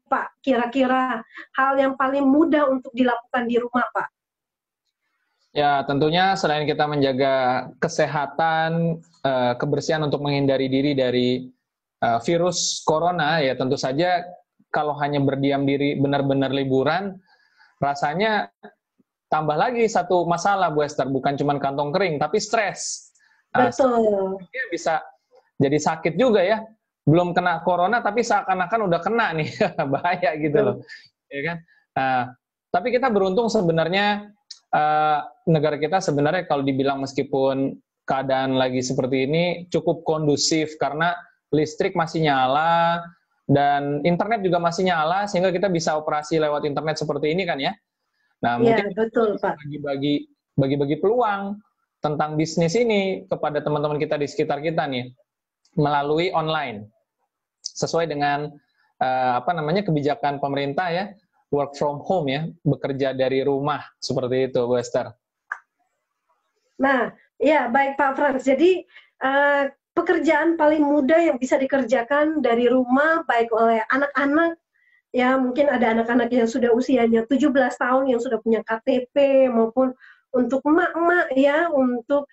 Pak, kira-kira hal yang paling mudah untuk dilakukan di rumah, Pak? Ya, tentunya selain kita menjaga kesehatan, kebersihan untuk menghindari diri dari virus corona, ya tentu saja kalau hanya berdiam diri benar-benar liburan, rasanya tambah lagi satu masalah, Bu Esther, bukan cuma kantong kering, tapi stres. Nah, Betul. bisa jadi sakit juga ya, belum kena corona tapi seakan-akan udah kena nih, bahaya gitu loh, Betul. ya kan? Nah, tapi kita beruntung sebenarnya, negara kita sebenarnya kalau dibilang meskipun keadaan lagi seperti ini cukup kondusif karena listrik masih nyala dan internet juga masih nyala sehingga kita bisa operasi lewat internet seperti ini kan ya. Nah, Iya, mungkin kita betul, bisa Pak. bagi-bagi peluang tentang bisnis ini kepada teman-teman kita di sekitar kita nih melalui online sesuai dengan kebijakan pemerintah ya, work from home ya, bekerja dari rumah seperti itu, Bu Esther. Nah, ya baik Pak Frans. Jadi pekerjaan paling mudah yang bisa dikerjakan dari rumah baik oleh anak-anak, ya mungkin ada anak-anak yang sudah usianya 17 tahun yang sudah punya KTP, maupun untuk emak-emak ya, untuk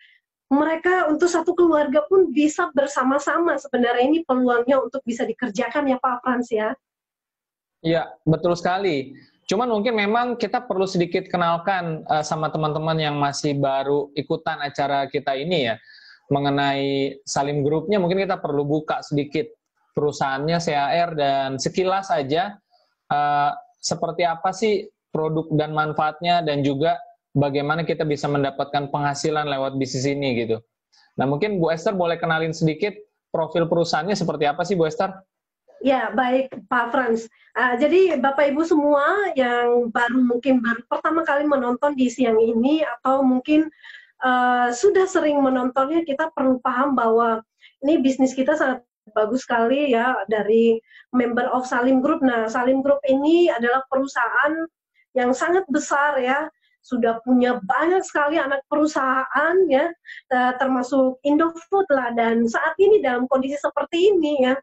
mereka, untuk satu keluarga pun bisa bersama-sama. Sebenarnya ini peluangnya untuk bisa dikerjakan ya Pak Frans ya. Iya, betul sekali. Cuman mungkin memang kita perlu sedikit kenalkan sama teman-teman yang masih baru ikutan acara kita ini ya, mengenai Salim Grupnya. Mungkin kita perlu buka sedikit perusahaannya, CAR, dan sekilas saja seperti apa sih produk dan manfaatnya, dan juga bagaimana kita bisa mendapatkan penghasilan lewat bisnis ini gitu. Nah, mungkin Bu Esther boleh kenalin sedikit profil perusahaannya seperti apa sih, Bu Esther? Ya, baik Pak Frans. Jadi Bapak Ibu semua yang mungkin baru pertama kali menonton di siang ini, atau mungkin sudah sering menontonnya, kita perlu paham bahwa ini bisnis kita sangat bagus sekali ya, dari member of Salim Group. Nah, Salim Group ini adalah perusahaan yang sangat besar ya, sudah punya banyak sekali anak perusahaan ya, termasuk Indofood lah, dan saat ini dalam kondisi seperti ini ya,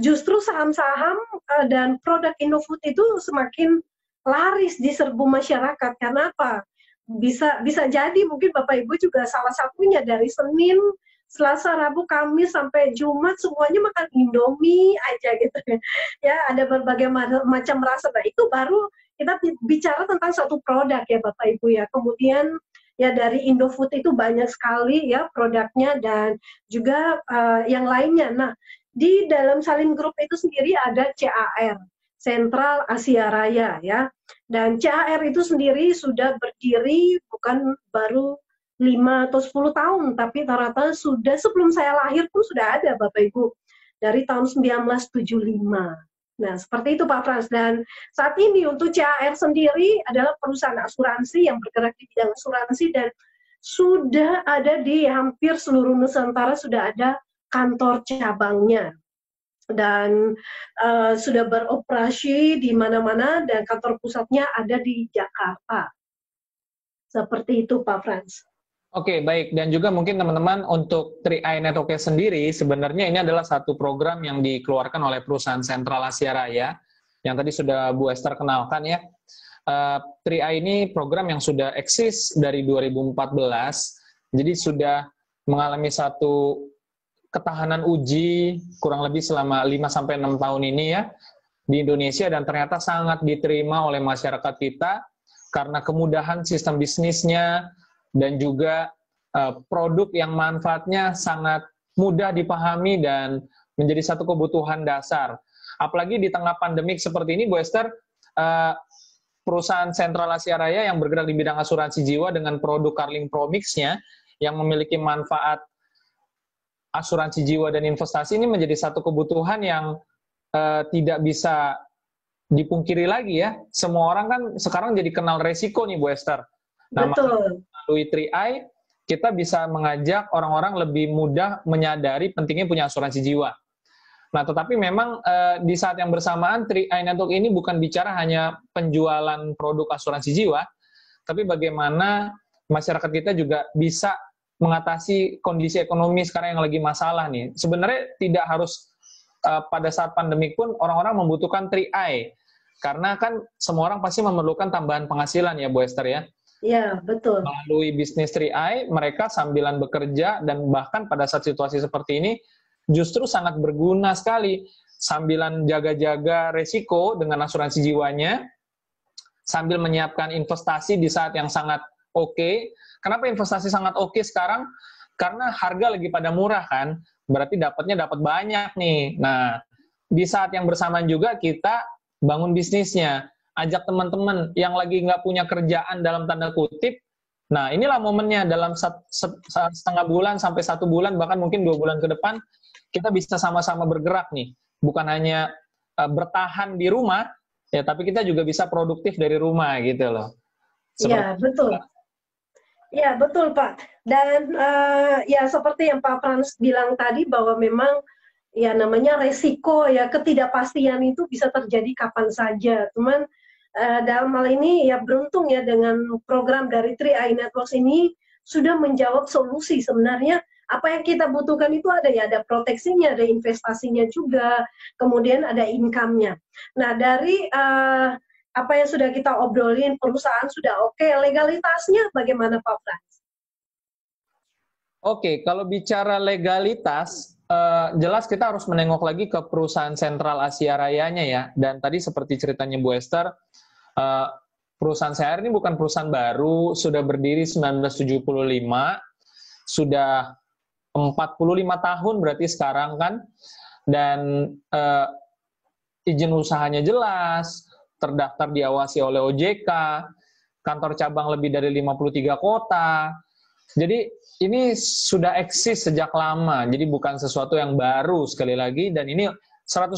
justru saham-saham dan produk Indofood itu semakin laris di serbu masyarakat. Karena apa? Bisa jadi mungkin Bapak Ibu juga salah satunya, dari Senin, Selasa, Rabu, Kamis sampai Jumat semuanya makan Indomie aja gitu ya. Ada berbagai macam rasa. Nah, itu baru kita bicara tentang satu produk ya Bapak Ibu ya. Kemudian ya dari Indofood itu banyak sekali ya produknya, dan juga yang lainnya. Nah, di dalam Salim Group itu sendiri ada CAR, Sentral Asia Raya ya. Dan CAR itu sendiri sudah berdiri bukan baru 5 atau 10 tahun, tapi rata-rata sudah sebelum saya lahir pun sudah ada Bapak Ibu, dari tahun 1975. Nah, seperti itu Pak Frans. Dan saat ini untuk CAR sendiri adalah perusahaan asuransi yang bergerak di bidang asuransi, dan sudah ada di hampir seluruh Nusantara, sudah ada kantor cabangnya, dan sudah beroperasi di mana-mana, dan kantor pusatnya ada di Jakarta. Seperti itu Pak Frans. Oke, baik. Dan juga mungkin teman-teman, untuk 3i Network sendiri, sebenarnya ini adalah satu program yang dikeluarkan oleh perusahaan Sentral Asia Raya, yang tadi sudah Bu Esther kenalkan ya. 3i ini program yang sudah eksis dari 2014, jadi sudah mengalami satu ketahanan uji kurang lebih selama 5-6 tahun ini ya di Indonesia, dan ternyata sangat diterima oleh masyarakat kita karena kemudahan sistem bisnisnya, dan juga produk yang manfaatnya sangat mudah dipahami dan menjadi satu kebutuhan dasar. Apalagi di tengah pandemik seperti ini, Bu Esther, perusahaan Sentral Asia Raya yang bergerak di bidang asuransi jiwa dengan produk Carling Promix-nya yang memiliki manfaat asuransi jiwa dan investasi ini menjadi satu kebutuhan yang tidak bisa dipungkiri lagi ya. Semua orang kan sekarang jadi kenal resiko nih, Bu Esther. Nah, Betul. melalui 3i, kita bisa mengajak orang-orang lebih mudah menyadari pentingnya punya asuransi jiwa. Nah, tetapi memang di saat yang bersamaan, 3i Network ini bukan bicara hanya penjualan produk asuransi jiwa, tapi bagaimana masyarakat kita juga bisa mengatasi kondisi ekonomi sekarang yang lagi masalah nih. Sebenarnya tidak harus pada saat pandemik pun orang-orang membutuhkan 3I. Karena kan semua orang pasti memerlukan tambahan penghasilan ya Bu Esther ya. Iya, betul. Melalui bisnis 3I, mereka sambilan bekerja dan bahkan pada saat situasi seperti ini justru sangat berguna sekali. Sambilan jaga-jaga resiko dengan asuransi jiwanya, sambil menyiapkan investasi di saat yang sangat oke. Kenapa investasi sangat oke sekarang? Karena harga lagi pada murah kan, berarti dapatnya dapat banyak nih. Nah, di saat yang bersamaan juga kita bangun bisnisnya, ajak teman-teman yang lagi nggak punya kerjaan dalam tanda kutip. Nah, inilah momennya dalam setengah bulan sampai 1 bulan, bahkan mungkin 2 bulan ke depan, kita bisa sama-sama bergerak nih. Bukan hanya bertahan di rumah, ya, tapi kita juga bisa produktif dari rumah gitu loh. Iya, betul. Ya, betul Pak. Dan ya seperti yang Pak Frans bilang tadi bahwa memang ya namanya resiko ya ketidakpastian itu bisa terjadi kapan saja. Cuman dalam hal ini ya beruntung ya dengan program dari 3i Networks ini sudah menjawab solusi. Sebenarnya apa yang kita butuhkan itu ada ya, ada proteksinya, ada investasinya juga, kemudian ada income-nya. Nah dari apa yang sudah kita obrolin, perusahaan sudah oke, legalitasnya bagaimana Pak Frans? Oke, kalau bicara legalitas, jelas kita harus menengok lagi ke perusahaan sentral Asia Rayanya ya. Dan tadi seperti ceritanya Bu Esther, perusahaan CR ini bukan perusahaan baru, sudah berdiri 1975, sudah 45 tahun berarti sekarang kan, dan izin usahanya jelas, terdaftar diawasi oleh OJK, kantor cabang lebih dari 53 kota. Jadi ini sudah eksis sejak lama, jadi bukan sesuatu yang baru sekali lagi, dan ini 100%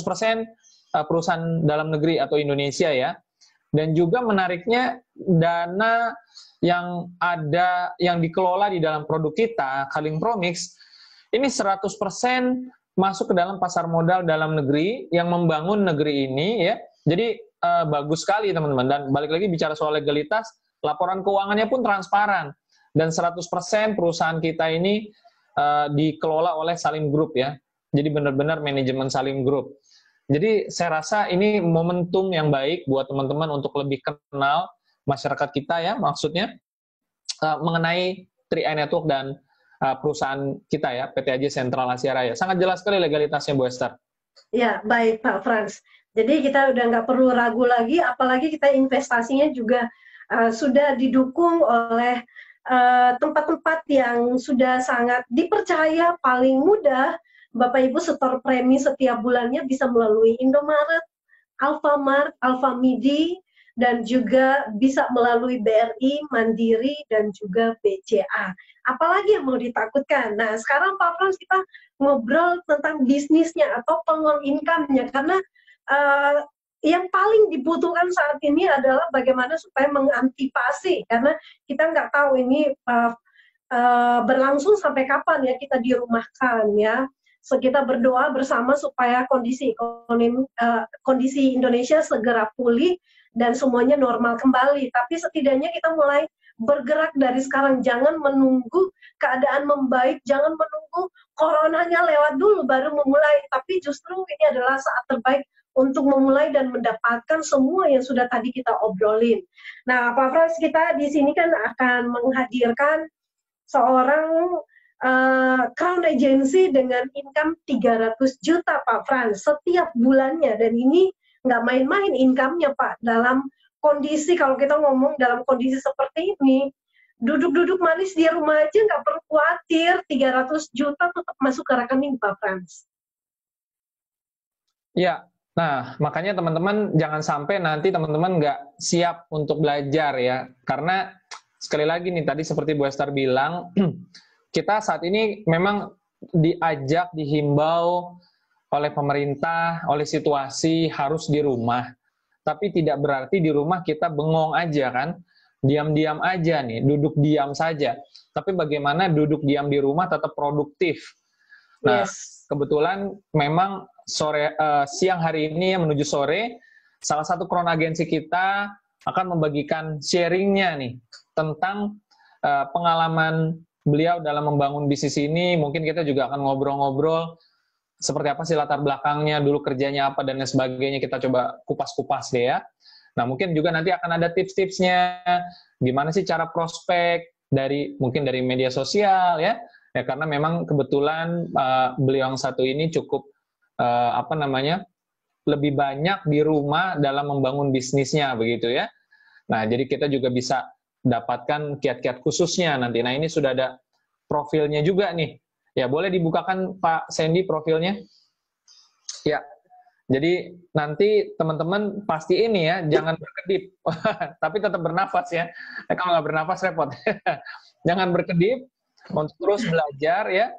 perusahaan dalam negeri atau Indonesia ya. Dan juga menariknya dana yang ada, yang dikelola di dalam produk kita, Kaling Promix, ini 100% masuk ke dalam pasar modal dalam negeri yang membangun negeri ini ya. Jadi bagus sekali teman-teman. Dan balik lagi bicara soal legalitas, laporan keuangannya pun transparan. Dan 100% perusahaan kita ini dikelola oleh Salim Group ya. Jadi benar-benar manajemen Salim Group. Jadi saya rasa ini momentum yang baik buat teman-teman untuk lebih kenal masyarakat kita ya, maksudnya mengenai 3i Network dan perusahaan kita ya, PT AJ Sentral Asia Raya. Sangat jelas sekali legalitasnya Bu Esther. Ya, baik Pak Frans. Jadi kita udah nggak perlu ragu lagi, apalagi kita investasinya juga sudah didukung oleh tempat-tempat yang sudah sangat dipercaya, paling mudah. Bapak Ibu setor premi setiap bulannya bisa melalui Indomaret, Alfamart, Alfamidi, dan juga bisa melalui BRI, Mandiri, dan juga BCA. Apalagi yang mau ditakutkan? Nah, sekarang Pak Frans kita ngobrol tentang bisnisnya atau peluang income-nya, karena yang paling dibutuhkan saat ini adalah bagaimana supaya mengantisipasi, karena kita nggak tahu ini berlangsung sampai kapan ya kita dirumahkan ya. So, kita berdoa bersama supaya kondisi Indonesia segera pulih dan semuanya normal kembali. Tapi setidaknya kita mulai bergerak dari sekarang. Jangan menunggu keadaan membaik, jangan menunggu coronanya lewat dulu baru memulai. Tapi justru ini adalah saat terbaik untuk memulai dan mendapatkan semua yang sudah tadi kita obrolin. Nah, Pak Frans, kita di sini kan akan menghadirkan seorang crown agency dengan income 300 juta Pak Frans setiap bulannya, dan ini nggak main-main income-nya Pak. Dalam kondisi, kalau kita ngomong dalam kondisi seperti ini, duduk-duduk manis di rumah aja nggak perlu khawatir, 300 juta tetap masuk ke rekening Pak Frans. Ya, nah makanya teman-teman jangan sampai nanti teman-teman nggak siap untuk belajar ya, karena sekali lagi nih tadi seperti Bu Esther bilang, kita saat ini memang diajak, dihimbau oleh pemerintah, oleh situasi harus di rumah. Tapi tidak berarti di rumah kita bengong aja kan, diam-diam aja nih, duduk diam saja. Tapi bagaimana duduk diam di rumah tetap produktif. Nah, kebetulan memang siang hari ini menuju sore, salah satu crown agensi kita akan membagikan sharingnya nih tentang pengalaman beliau dalam membangun bisnis ini. Mungkin kita juga akan ngobrol-ngobrol seperti apa sih latar belakangnya, dulu kerjanya apa, dan lain sebagainya, kita coba kupas-kupas deh ya. Nah, mungkin juga nanti akan ada tips-tipsnya, gimana sih cara prospek, mungkin dari media sosial ya, karena memang kebetulan beliau yang satu ini cukup, lebih banyak di rumah dalam membangun bisnisnya, begitu ya. Nah, jadi kita juga bisa dapatkan kiat-kiat khususnya nanti. Nah, ini sudah ada profilnya juga nih. Ya, boleh dibukakan Pak Sandy profilnya? Ya, jadi nanti teman-teman pasti ini ya, jangan berkedip, tapi tetap bernafas ya. Kalau nggak bernafas repot. Jangan berkedip, untuk terus belajar ya,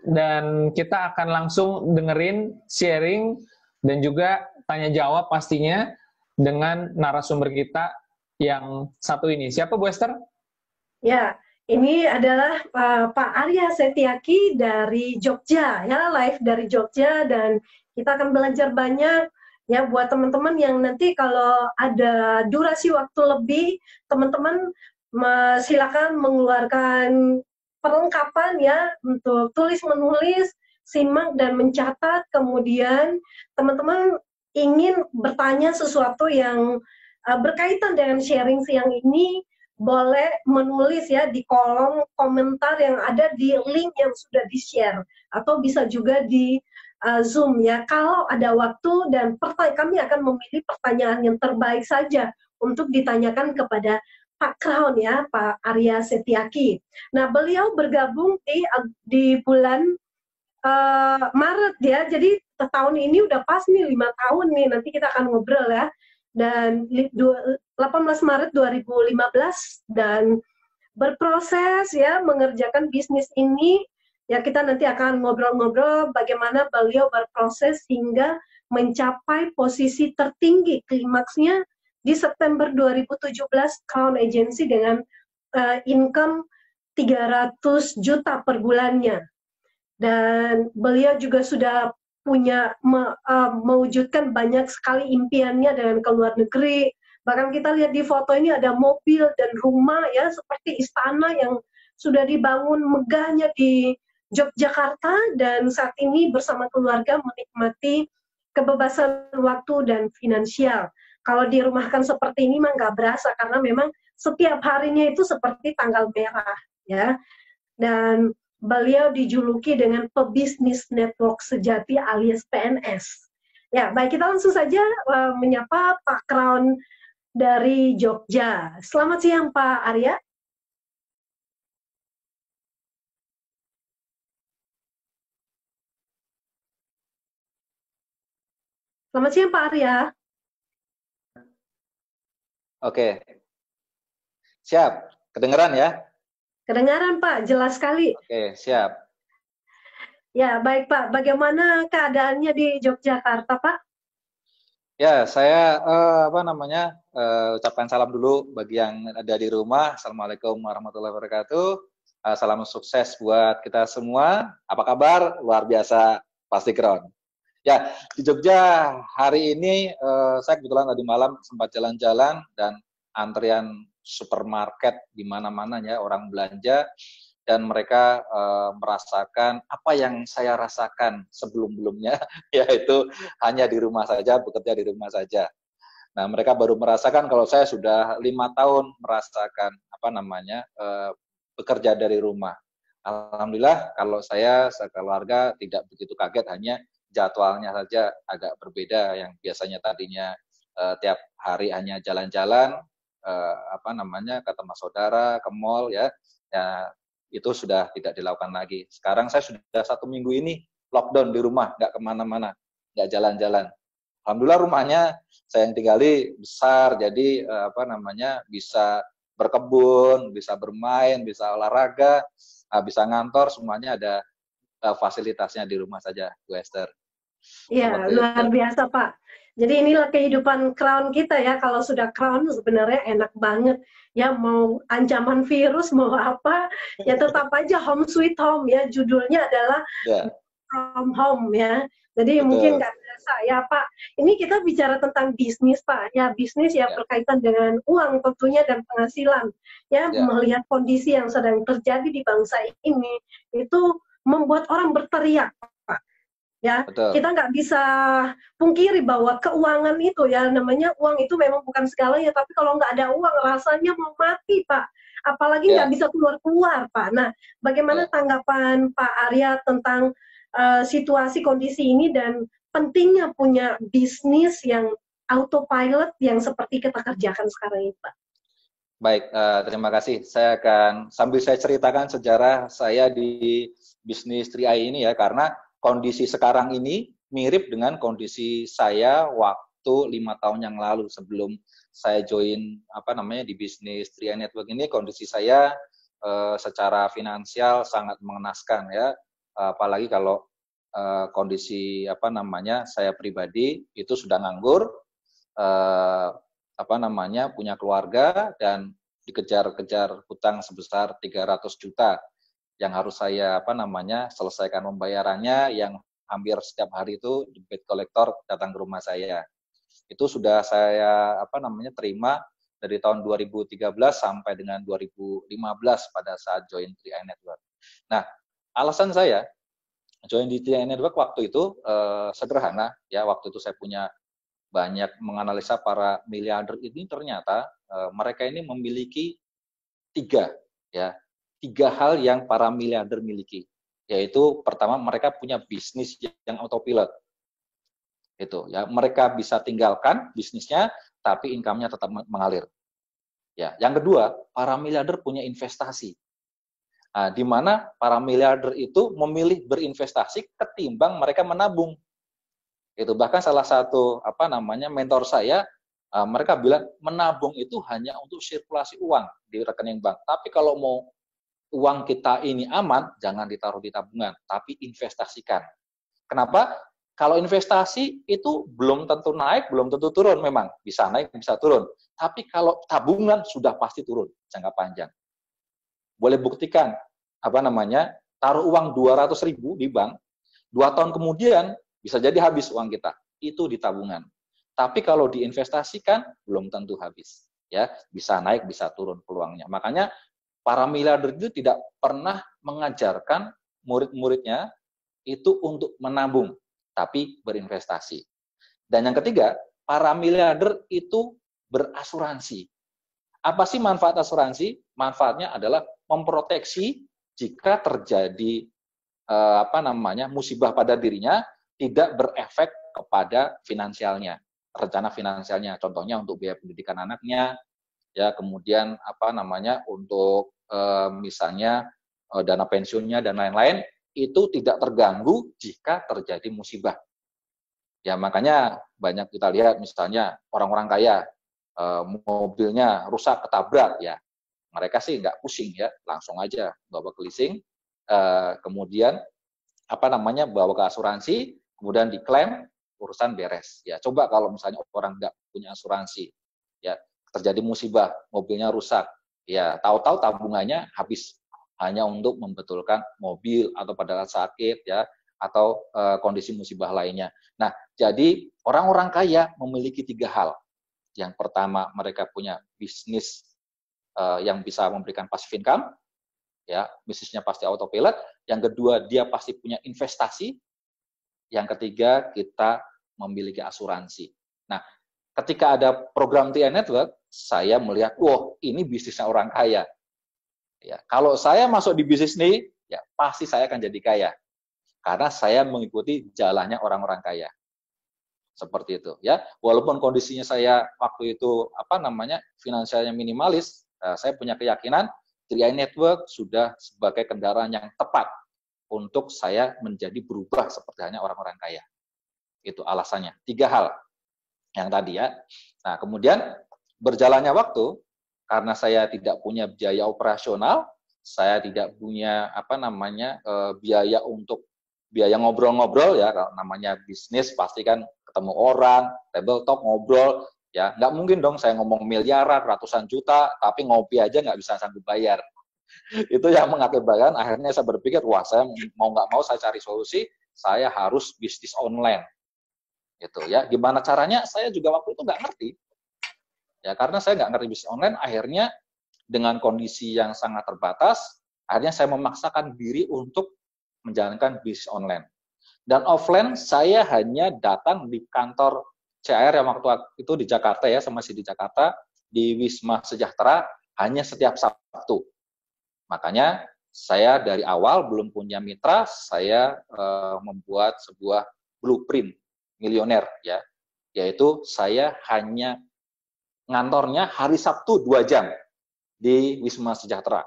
dan kita akan langsung dengerin, sharing, dan juga tanya jawab pastinya dengan narasumber kita yang satu ini. Siapa Bu Esther? Ya, ini adalah Pak Arya Setiaki dari Jogja, ya, live dari Jogja, dan kita akan belajar banyak ya buat teman-teman yang nanti kalau ada durasi waktu lebih, teman-teman silakan mengeluarkan perlengkapan ya untuk tulis menulis, simak dan mencatat. Kemudian teman-teman ingin bertanya sesuatu yang berkaitan dengan sharing siang ini, boleh menulis ya di kolom komentar yang ada di link yang sudah di-share, atau bisa juga di Zoom ya. Kalau ada waktu dan kami akan memilih pertanyaan yang terbaik saja untuk ditanyakan kepada Pak Crown ya, Pak Arya Setiaki. Nah, beliau bergabung di bulan Maret ya, jadi tahun ini udah pas nih 5 tahun nih, nanti kita akan ngobrol ya. Dan 18 Maret 2015 dan berproses ya mengerjakan bisnis ini ya, kita nanti akan ngobrol-ngobrol bagaimana beliau berproses hingga mencapai posisi tertinggi klimaksnya di September 2017 Crown Agency dengan income 300 juta per bulannya. Dan beliau juga sudah punya mewujudkan banyak sekali impiannya dengan ke luar negeri. Bahkan kita lihat di foto ini ada mobil dan rumah ya seperti istana yang sudah dibangun megahnya di Yogyakarta, dan saat ini bersama keluarga menikmati kebebasan waktu dan finansial. Kalau dirumahkan seperti ini mah nggak berasa, karena memang setiap harinya itu seperti tanggal merah ya. Dan beliau dijuluki dengan pebisnis network sejati alias PNS. Ya, baik, kita langsung saja menyapa Pak Crown dari Jogja. Selamat siang Pak Arya. Selamat siang Pak Arya. Oke, siap. Kedengeran ya? Kedengaran Pak, jelas sekali. Oke, siap. Ya, baik Pak. Bagaimana keadaannya di Yogyakarta Pak? Ya, saya ucapkan salam dulu bagi yang ada di rumah. Assalamualaikum warahmatullahi wabarakatuh. Salam sukses buat kita semua. Apa kabar? Luar biasa, pasti keren. Ya, di Jogja hari ini saya kebetulan tadi malam sempat jalan-jalan dan antrian supermarket di mana-mana ya, orang belanja, dan mereka merasakan apa yang saya rasakan sebelum-belumnya, yaitu hanya di rumah saja, bekerja di rumah saja. Nah, mereka baru merasakan kalau saya sudah 5 tahun merasakan bekerja dari rumah. Alhamdulillah kalau saya sekeluarga tidak begitu kaget, hanya jadwalnya saja agak berbeda, yang biasanya tadinya tiap hari hanya jalan-jalan, ke tempat saudara, ke mall ya, itu sudah tidak dilakukan lagi. Sekarang saya sudah 1 minggu ini lockdown di rumah, nggak kemana-mana, nggak jalan-jalan. Alhamdulillah rumahnya saya yang tinggali besar, jadi bisa berkebun, bisa bermain, bisa olahraga, bisa ngantor, semuanya ada fasilitasnya di rumah saja, Bu Esther. Iya, luar biasa Pak. Jadi inilah kehidupan Crown kita ya. Kalau sudah Crown sebenarnya enak banget. Ya, mau ancaman virus, mau apa, ya tetap aja home sweet home ya. Judulnya adalah from home ya. Jadi mungkin nggak biasa ya Pak. Ini kita bicara tentang bisnis Pak. Ya, bisnis ya berkaitan dengan uang tentunya dan penghasilan. Ya, melihat kondisi yang sedang terjadi di bangsa ini, itu membuat orang berteriak Pak. Ya, Betul. kita nggak bisa pungkiri bahwa keuangan itu ya, namanya uang itu memang bukan segalanya, tapi kalau nggak ada uang rasanya mau mati, Pak. Apalagi nggak Ya, bisa keluar-keluar, Pak. Nah, bagaimana ya. tanggapan Pak Arya tentang situasi kondisi ini dan pentingnya punya bisnis yang autopilot yang seperti kita kerjakan sekarang ini, Pak? Baik, terima kasih. Saya akan sambil saya ceritakan sejarah saya di bisnis 3i ini ya, karena kondisi sekarang ini mirip dengan kondisi saya waktu 5 tahun yang lalu sebelum saya join di bisnis 3i Network ini. Kondisi saya secara finansial sangat mengenaskan ya, apalagi kalau kondisi saya pribadi itu sudah nganggur, punya keluarga dan dikejar-kejar hutang sebesar 300 juta yang harus saya selesaikan pembayarannya, yang hampir setiap hari itu debt collector datang ke rumah saya. Itu sudah saya terima dari tahun 2013 sampai dengan 2015 pada saat join 3i Network. Nah, alasan saya join di 3i Network waktu itu sederhana ya. Waktu itu saya punya banyak menganalisa para miliarder ini, ternyata mereka ini memiliki tiga hal yang para miliarder miliki, yaitu pertama mereka punya bisnis yang autopilot. Itu ya, mereka bisa tinggalkan bisnisnya tapi income-nya tetap mengalir. Ya, yang kedua, para miliarder punya investasi. Nah, di mana para miliarder itu memilih berinvestasi ketimbang mereka menabung. Itu bahkan salah satu mentor saya, mereka bilang menabung itu hanya untuk sirkulasi uang di rekening bank. Tapi kalau mau uang kita ini aman, jangan ditaruh di tabungan, tapi investasikan. Kenapa? Kalau investasi itu belum tentu naik, belum tentu turun, memang bisa naik, bisa turun. Tapi kalau tabungan sudah pasti turun jangka panjang. Boleh buktikan taruh uang 200.000 di bank, 2 tahun kemudian bisa jadi habis uang kita, itu di tabungan. Tapi kalau diinvestasikan, belum tentu habis. Ya, bisa naik, bisa turun peluangnya. Makanya para miliarder itu tidak pernah mengajarkan murid-muridnya itu untuk menabung, tapi berinvestasi. Dan yang ketiga, para miliarder itu berasuransi. Apa sih manfaat asuransi? Manfaatnya adalah memproteksi jika terjadi musibah pada dirinya, tidak berefek kepada finansialnya, rencana finansialnya. Contohnya untuk biaya pendidikan anaknya, ya, kemudian untuk misalnya dana pensiunnya dan lain-lain, itu tidak terganggu jika terjadi musibah. Ya, makanya banyak kita lihat misalnya orang-orang kaya mobilnya rusak, ketabrak, ya mereka sih nggak pusing ya, langsung aja bawa ke leasing, kemudian bawa ke asuransi, kemudian diklaim, urusan beres. Ya, coba kalau misalnya orang nggak punya asuransi, ya terjadi musibah, mobilnya rusak, ya tahu-tahu tabungannya habis hanya untuk membetulkan mobil atau pada saat sakit, ya, atau kondisi musibah lainnya. Nah, jadi orang-orang kaya memiliki 3 hal. Yang pertama, mereka punya bisnis yang bisa memberikan passive income, ya, bisnisnya pasti autopilot. Yang kedua, dia pasti punya investasi. Yang ketiga, kita memiliki asuransi. Nah, ketika ada program 3i Network, saya melihat, wah, ini bisnisnya orang kaya. Ya, kalau saya masuk di bisnis ini, ya pasti saya akan jadi kaya. Karena saya mengikuti jalannya orang-orang kaya. Seperti itu, ya. Walaupun kondisinya saya waktu itu finansialnya minimalis, saya punya keyakinan 3i Network sudah sebagai kendaraan yang tepat untuk saya menjadi berubah seperti halnya orang-orang kaya. Itu alasannya. 3 hal yang tadi, ya. Nah, kemudian berjalannya waktu, karena saya tidak punya biaya operasional, saya tidak punya biaya untuk biaya ngobrol-ngobrol, ya. Kalau namanya bisnis pasti kan ketemu orang, table talk, ngobrol, ya. Nggak mungkin dong saya ngomong miliaran, ratusan juta, tapi ngopi aja nggak bisa sanggup bayar. Itu yang mengakibatkan akhirnya saya berpikir, wah, saya mau nggak mau saya cari solusi, saya harus bisnis online. Gitu, ya. Gimana caranya? Saya juga waktu itu nggak ngerti. Ya, karena saya nggak ngerti bisnis online, akhirnya dengan kondisi yang sangat terbatas, akhirnya saya memaksakan diri untuk menjalankan bisnis online. Dan offline saya hanya datang di kantor CAR yang waktu itu di Jakarta ya, saya masih di Jakarta, di Wisma Sejahtera, hanya setiap Sabtu. Makanya saya dari awal belum punya mitra, saya membuat sebuah blueprint milioner ya, yaitu saya hanya ngantornya hari Sabtu 2 jam di Wisma Sejahtera.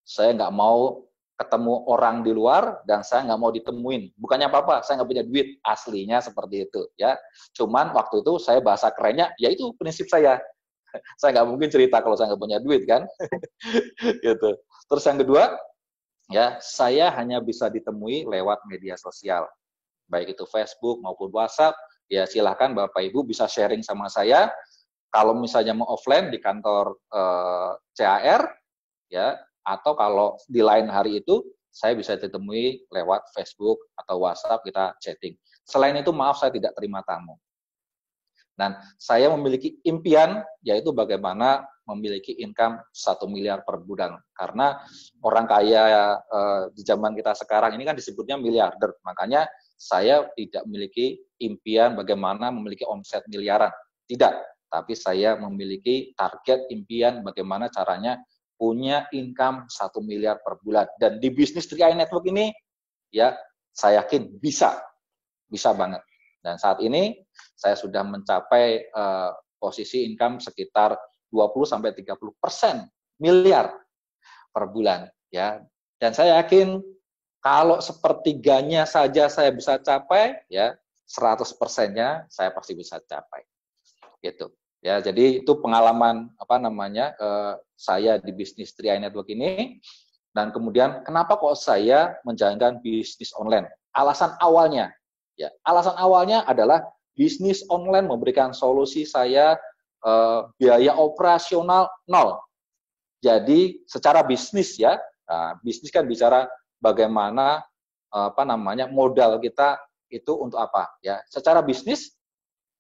Saya nggak mau ketemu orang di luar dan saya nggak mau ditemuin. Bukannya apa-apa, saya nggak punya duit, aslinya seperti itu ya. Cuman waktu itu saya bahasa kerennya, ya itu prinsip saya. Saya nggak mungkin cerita kalau saya nggak punya duit kan. Gitu. Terus yang kedua, ya saya hanya bisa ditemui lewat media sosial, baik itu Facebook maupun WhatsApp. Ya silahkan Bapak Ibu bisa sharing sama saya. Kalau misalnya mau offline di kantor CAR, ya, atau kalau di lain hari itu, saya bisa ditemui lewat Facebook atau WhatsApp, kita chatting. Selain itu, maaf saya tidak terima tamu. Dan saya memiliki impian, yaitu bagaimana memiliki income 1 miliar per bulan. Karena orang kaya di zaman kita sekarang ini kan disebutnya miliarder. Makanya saya tidak memiliki impian bagaimana memiliki omset miliaran. Tidak. Tapi saya memiliki target impian bagaimana caranya punya income 1 miliar per bulan. Dan di bisnis 3i Network ini, ya saya yakin bisa banget. Dan saat ini saya sudah mencapai posisi income sekitar 20-30% miliar per bulan. Ya. Dan saya yakin kalau sepertiganya saja saya bisa capai, ya 100%-nya saya pasti bisa capai. Gitu. Ya, jadi itu pengalaman saya di bisnis 3i Network ini. Dan kemudian kenapa kok saya menjalankan bisnis online? Alasan awalnya adalah bisnis online memberikan solusi saya biaya operasional 0. Jadi secara bisnis ya, bisnis kan bicara bagaimana modal kita itu untuk apa ya. Secara bisnis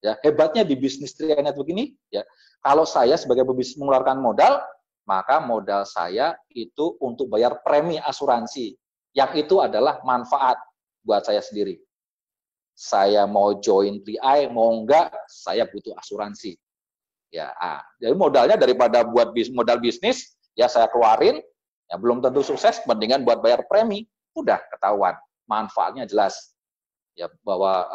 ya, hebatnya di bisnis 3i Network ini, ya, kalau saya sebagai pebisnis mengeluarkan modal, maka modal saya itu untuk bayar premi asuransi. Yang itu adalah manfaat buat saya sendiri. Saya mau join 3i, mau enggak, saya butuh asuransi. Ya, jadi modalnya daripada buat modal bisnis, ya saya keluarin, ya belum tentu sukses, mendingan buat bayar premi, udah ketahuan, manfaatnya jelas. Ya bahwa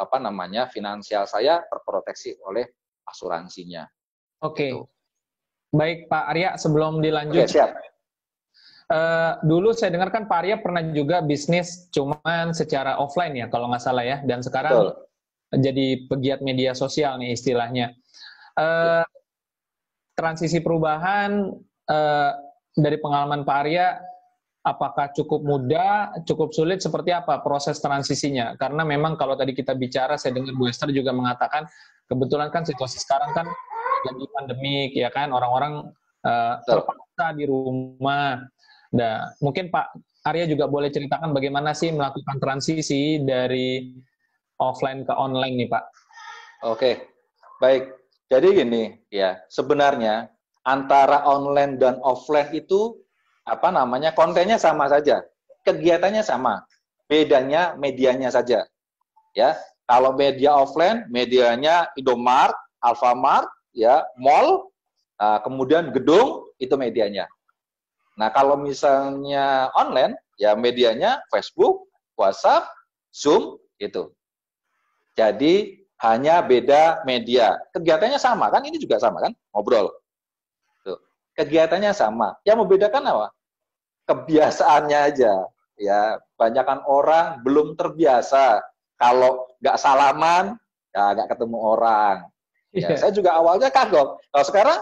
finansial saya terproteksi oleh asuransinya. Oke. Gitu. Baik Pak Arya, sebelum dilanjut. Oke, siap. Dulu saya dengarkan Pak Arya pernah juga bisnis cuman secara offline ya kalau nggak salah ya, dan sekarang jadi pegiat media sosial nih istilahnya. Transisi perubahan dari pengalaman Pak Arya, apakah cukup mudah, cukup sulit, seperti apa proses transisinya? Karena memang kalau tadi kita bicara, saya dengar Bu Esther juga mengatakan, kebetulan kan situasi sekarang kan lagi pandemik, ya kan, orang-orang terpaksa di rumah. Nah, mungkin Pak Arya juga boleh ceritakan bagaimana sih melakukan transisi dari offline ke online nih Pak. Oke, baik. Jadi gini, ya sebenarnya antara online dan offline itu kontennya sama saja, kegiatannya sama, bedanya medianya saja. Ya, kalau media offline, medianya Indomart, Alfamart, ya, mall, kemudian gedung, itu medianya. Nah, kalau misalnya online, ya medianya Facebook, WhatsApp, Zoom, itu. Jadi hanya beda media. Kegiatannya sama kan? Ini juga sama kan? Ngobrol. Tuh. Kegiatannya sama. Yang membedakan apa? Kebiasaannya aja. Ya, banyakan orang belum terbiasa. Kalau nggak salaman, ya nggak ketemu orang. Ya, saya juga awalnya kagok. Kalau sekarang,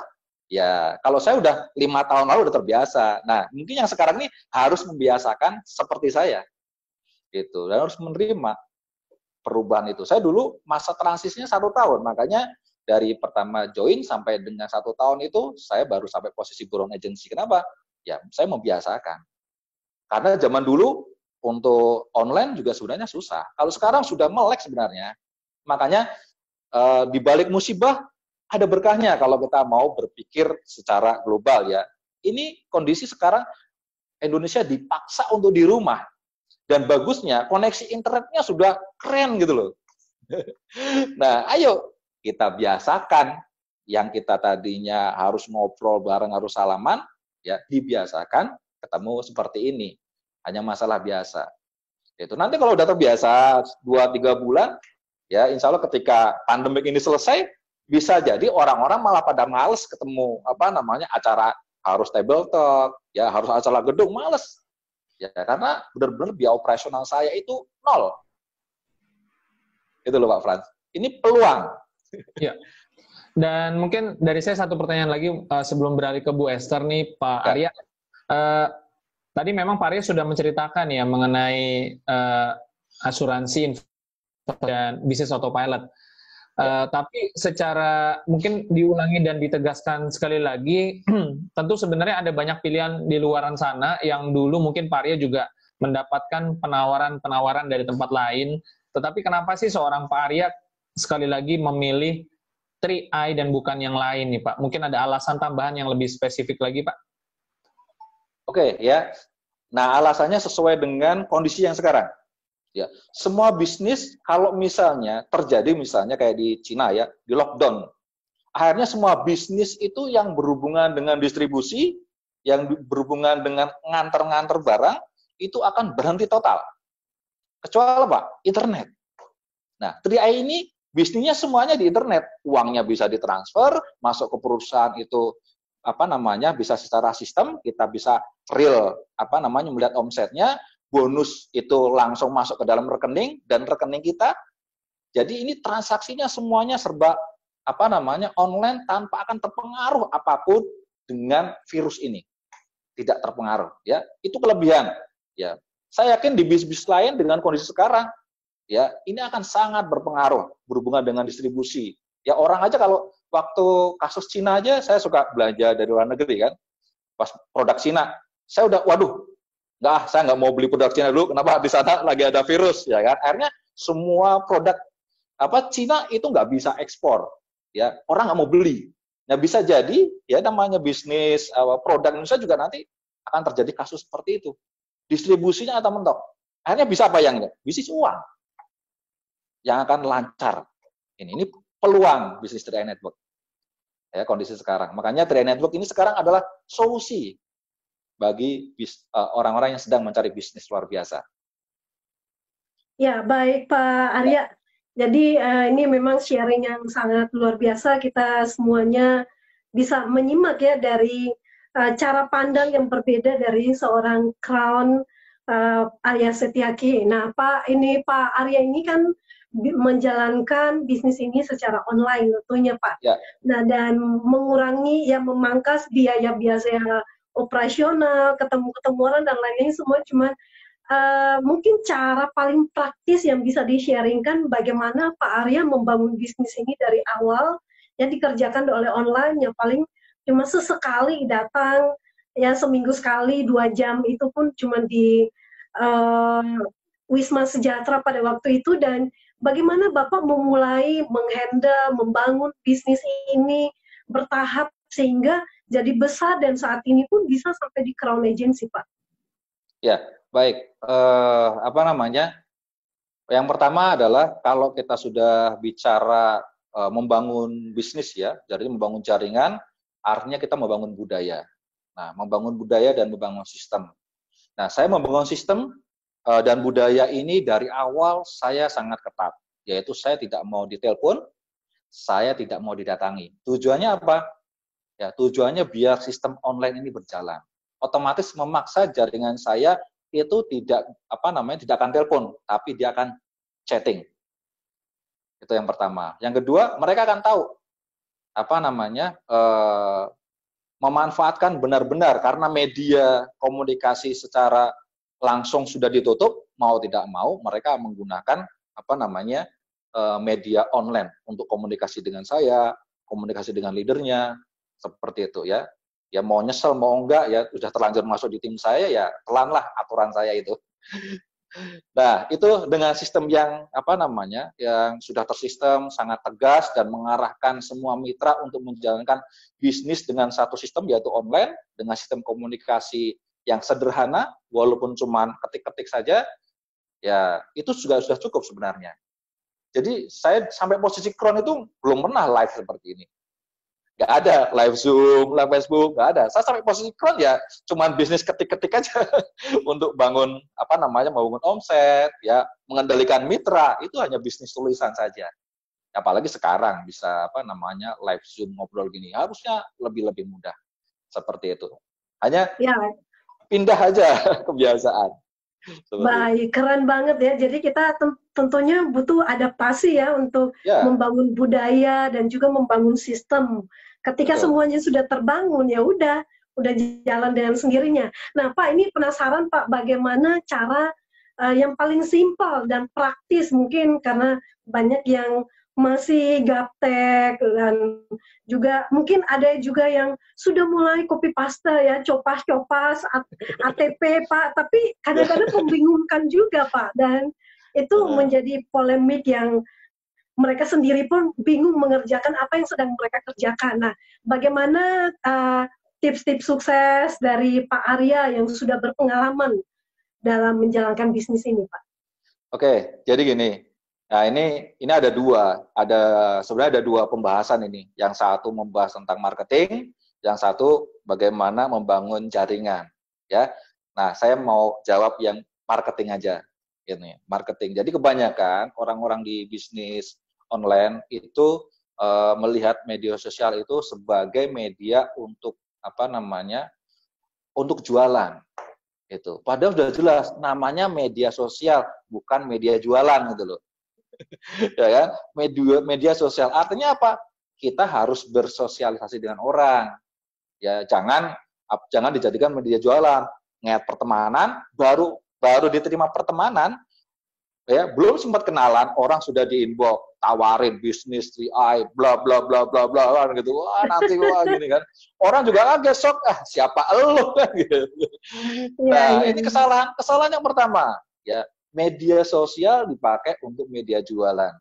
ya kalau saya udah 5 tahun lalu udah terbiasa. Nah, mungkin yang sekarang ini harus membiasakan seperti saya. Gitu. Dan harus menerima perubahan itu. Saya dulu masa transisinya 1 tahun, makanya dari pertama join sampai dengan 1 tahun itu saya baru sampai posisi buron agency. Kenapa? Ya saya membiasakan. Karena zaman dulu untuk online juga sebenarnya susah. Kalau sekarang sudah melek sebenarnya. Makanya di balik musibah ada berkahnya kalau kita mau berpikir secara global ya. Ini kondisi sekarang Indonesia dipaksa untuk di rumah. Dan bagusnya koneksi internetnya sudah keren gitu loh. Nah, ayo kita biasakan yang kita tadinya harus ngobrol bareng, harus salaman, ya dibiasakan ketemu seperti ini. Hanya masalah biasa. Itu nanti kalau udah terbiasa 2-3 bulan, ya insya Allah ketika pandemik ini selesai, bisa jadi orang-orang malah pada males ketemu acara harus table talk, ya harus acara gedung, males. Ya karena benar-benar biaya operasional saya itu 0. Itu loh Pak Frans. Ini peluang. Ya. Dan mungkin dari saya satu pertanyaan lagi sebelum beralih ke Bu Esther nih, Pak Arya. Tadi memang Pak Arya sudah menceritakan ya mengenai asuransi dan bisnis autopilot. Tapi secara mungkin diulangi dan ditegaskan sekali lagi, tentu sebenarnya ada banyak pilihan di luaran sana yang dulu mungkin Pak Arya juga mendapatkan penawaran-penawaran dari tempat lain. Tetapi kenapa sih seorang Pak Arya sekali lagi memilih 3i dan bukan yang lain nih Pak? Mungkin ada alasan tambahan yang lebih spesifik lagi Pak? Oke ya. Nah alasannya sesuai dengan kondisi yang sekarang. Ya, semua bisnis kalau misalnya terjadi misalnya kayak di Cina ya, di lockdown. Akhirnya semua bisnis itu yang berhubungan dengan distribusi, yang berhubungan dengan nganter-nganter barang, itu akan berhenti total. Kecuali apa? Internet. Nah, 3i ini bisnisnya semuanya di internet. Uangnya bisa ditransfer, masuk ke perusahaan itu bisa secara sistem, kita bisa real melihat omsetnya, bonus itu langsung masuk ke dalam rekening dan rekening kita. Jadi ini transaksinya semuanya serba online tanpa akan terpengaruh apapun dengan virus ini. Tidak terpengaruh ya. Itu kelebihan ya. Saya yakin di bisnis lain dengan kondisi sekarang ya, ini akan sangat berpengaruh berhubungan dengan distribusi. Ya orang aja kalau waktu kasus Cina aja saya suka belanja dari luar negeri kan. Pas produk Cina, saya udah saya nggak mau beli produk Cina dulu, kenapa di sana lagi ada virus, ya kan? Akhirnya semua produk Cina itu nggak bisa ekspor, ya orang nggak mau beli. Nah bisa jadi ya namanya bisnis produk Indonesia juga nanti akan terjadi kasus seperti itu, distribusinya atau mentok. Akhirnya bisa apa yang bisnis uang yang akan lancar. Ini peluang bisnis 3i Network ya kondisi sekarang. Makanya 3i Network ini sekarang adalah solusi bagi orang-orang yang sedang mencari bisnis luar biasa. Ya, baik Pak Arya. Jadi ini memang sharing yang sangat luar biasa. Kita semuanya bisa menyimak ya dari cara pandang yang berbeda dari seorang Crown Arya Setiaki. Nah, Pak Arya ini kan menjalankan bisnis ini secara online tentunya Pak. Ya. Nah, dan memangkas biaya-biaya operasional, ketemu orang dan lain-lain semua cuma mungkin cara paling praktis yang bisa di-sharingkan bagaimana Pak Arya membangun bisnis ini dari awal yang dikerjakan oleh online yang paling cuma sesekali datang ya seminggu sekali 2 jam itu pun cuma di Wisma Sejahtera pada waktu itu dan bagaimana Bapak memulai menghandle membangun bisnis ini bertahap sehingga jadi besar dan saat ini pun bisa sampai di Crown Agency, Pak. Ya, baik. Yang pertama adalah kalau kita sudah bicara membangun bisnis ya, jadi membangun jaringan, artinya kita membangun budaya. Nah, membangun budaya dan membangun sistem. Nah, saya membangun sistem dan budaya ini dari awal saya sangat ketat, yaitu saya tidak mau ditelepon, saya tidak mau didatangi. Tujuannya apa? Ya, tujuannya biar sistem online ini berjalan. Otomatis memaksa jaringan saya itu tidak akan telepon, tapi dia akan chatting. Itu yang pertama. Yang kedua, mereka akan tahu memanfaatkan benar-benar karena media komunikasi secara langsung sudah ditutup, mau tidak mau mereka menggunakan media online untuk komunikasi dengan saya, komunikasi dengan leadernya. Seperti itu ya. Ya mau nyesel mau enggak ya sudah terlanjur masuk di tim saya ya telanlah aturan saya itu. Nah, itu dengan sistem yang yang sudah tersistem sangat tegas dan mengarahkan semua mitra untuk menjalankan bisnis dengan satu sistem yaitu online dengan sistem komunikasi yang sederhana walaupun cuma ketik-ketik saja ya itu juga sudah cukup sebenarnya. Jadi saya sampai posisi Crown itu belum pernah live seperti ini. Nggak ada live Zoom, live Facebook, nggak ada. Saya sampai posisi Crown ya cuman bisnis ketik-ketik aja untuk bangun bangun omset, ya mengendalikan mitra, itu hanya bisnis tulisan saja. Apalagi sekarang bisa live Zoom ngobrol gini, harusnya lebih mudah seperti itu. Hanya Ya, pindah aja kebiasaan. baik, keren banget ya. Jadi kita tentunya butuh adaptasi ya untuk Ya, membangun budaya dan juga membangun sistem. Ketika betul. semuanya sudah terbangun, ya udah jalan dengan sendirinya. Nah, Pak, ini penasaran Pak, bagaimana cara yang paling simpel dan praktis mungkin karena banyak yang masih gaptek dan juga mungkin ada juga yang sudah mulai copy paste ya, copas-copas ATP Pak, tapi kadang-kadang membingungkan juga Pak, dan itu menjadi polemik yang mereka sendiri pun bingung mengerjakan apa yang sedang mereka kerjakan. Nah, bagaimana tips-tips sukses dari Pak Arya yang sudah berpengalaman dalam menjalankan bisnis ini, Pak? Oke, jadi gini. Nah, ini ada sebenarnya ada dua pembahasan ini. Yang satu membahas tentang marketing, yang satu bagaimana membangun jaringan, ya. Nah, saya mau jawab yang marketing aja. Ini, marketing. Jadi kebanyakan orang-orang di bisnis online itu melihat media sosial itu sebagai media untuk untuk jualan. Itu. Padahal sudah jelas namanya media sosial, bukan media jualan gitu loh. Ya kan? Media sosial artinya apa? Kita harus bersosialisasi dengan orang. Ya, jangan dijadikan media jualan. Ngeliat pertemanan, baru diterima pertemanan, ya belum sempat kenalan, orang sudah di-inbox, tawarin bisnis 3i, bla bla bla bla bla gitu. Wah, nanti gini kan. Orang juga kaget, sok, siapa elu kan gitu. Nah, ini kesalahan yang pertama, ya. Media sosial dipakai untuk media jualan.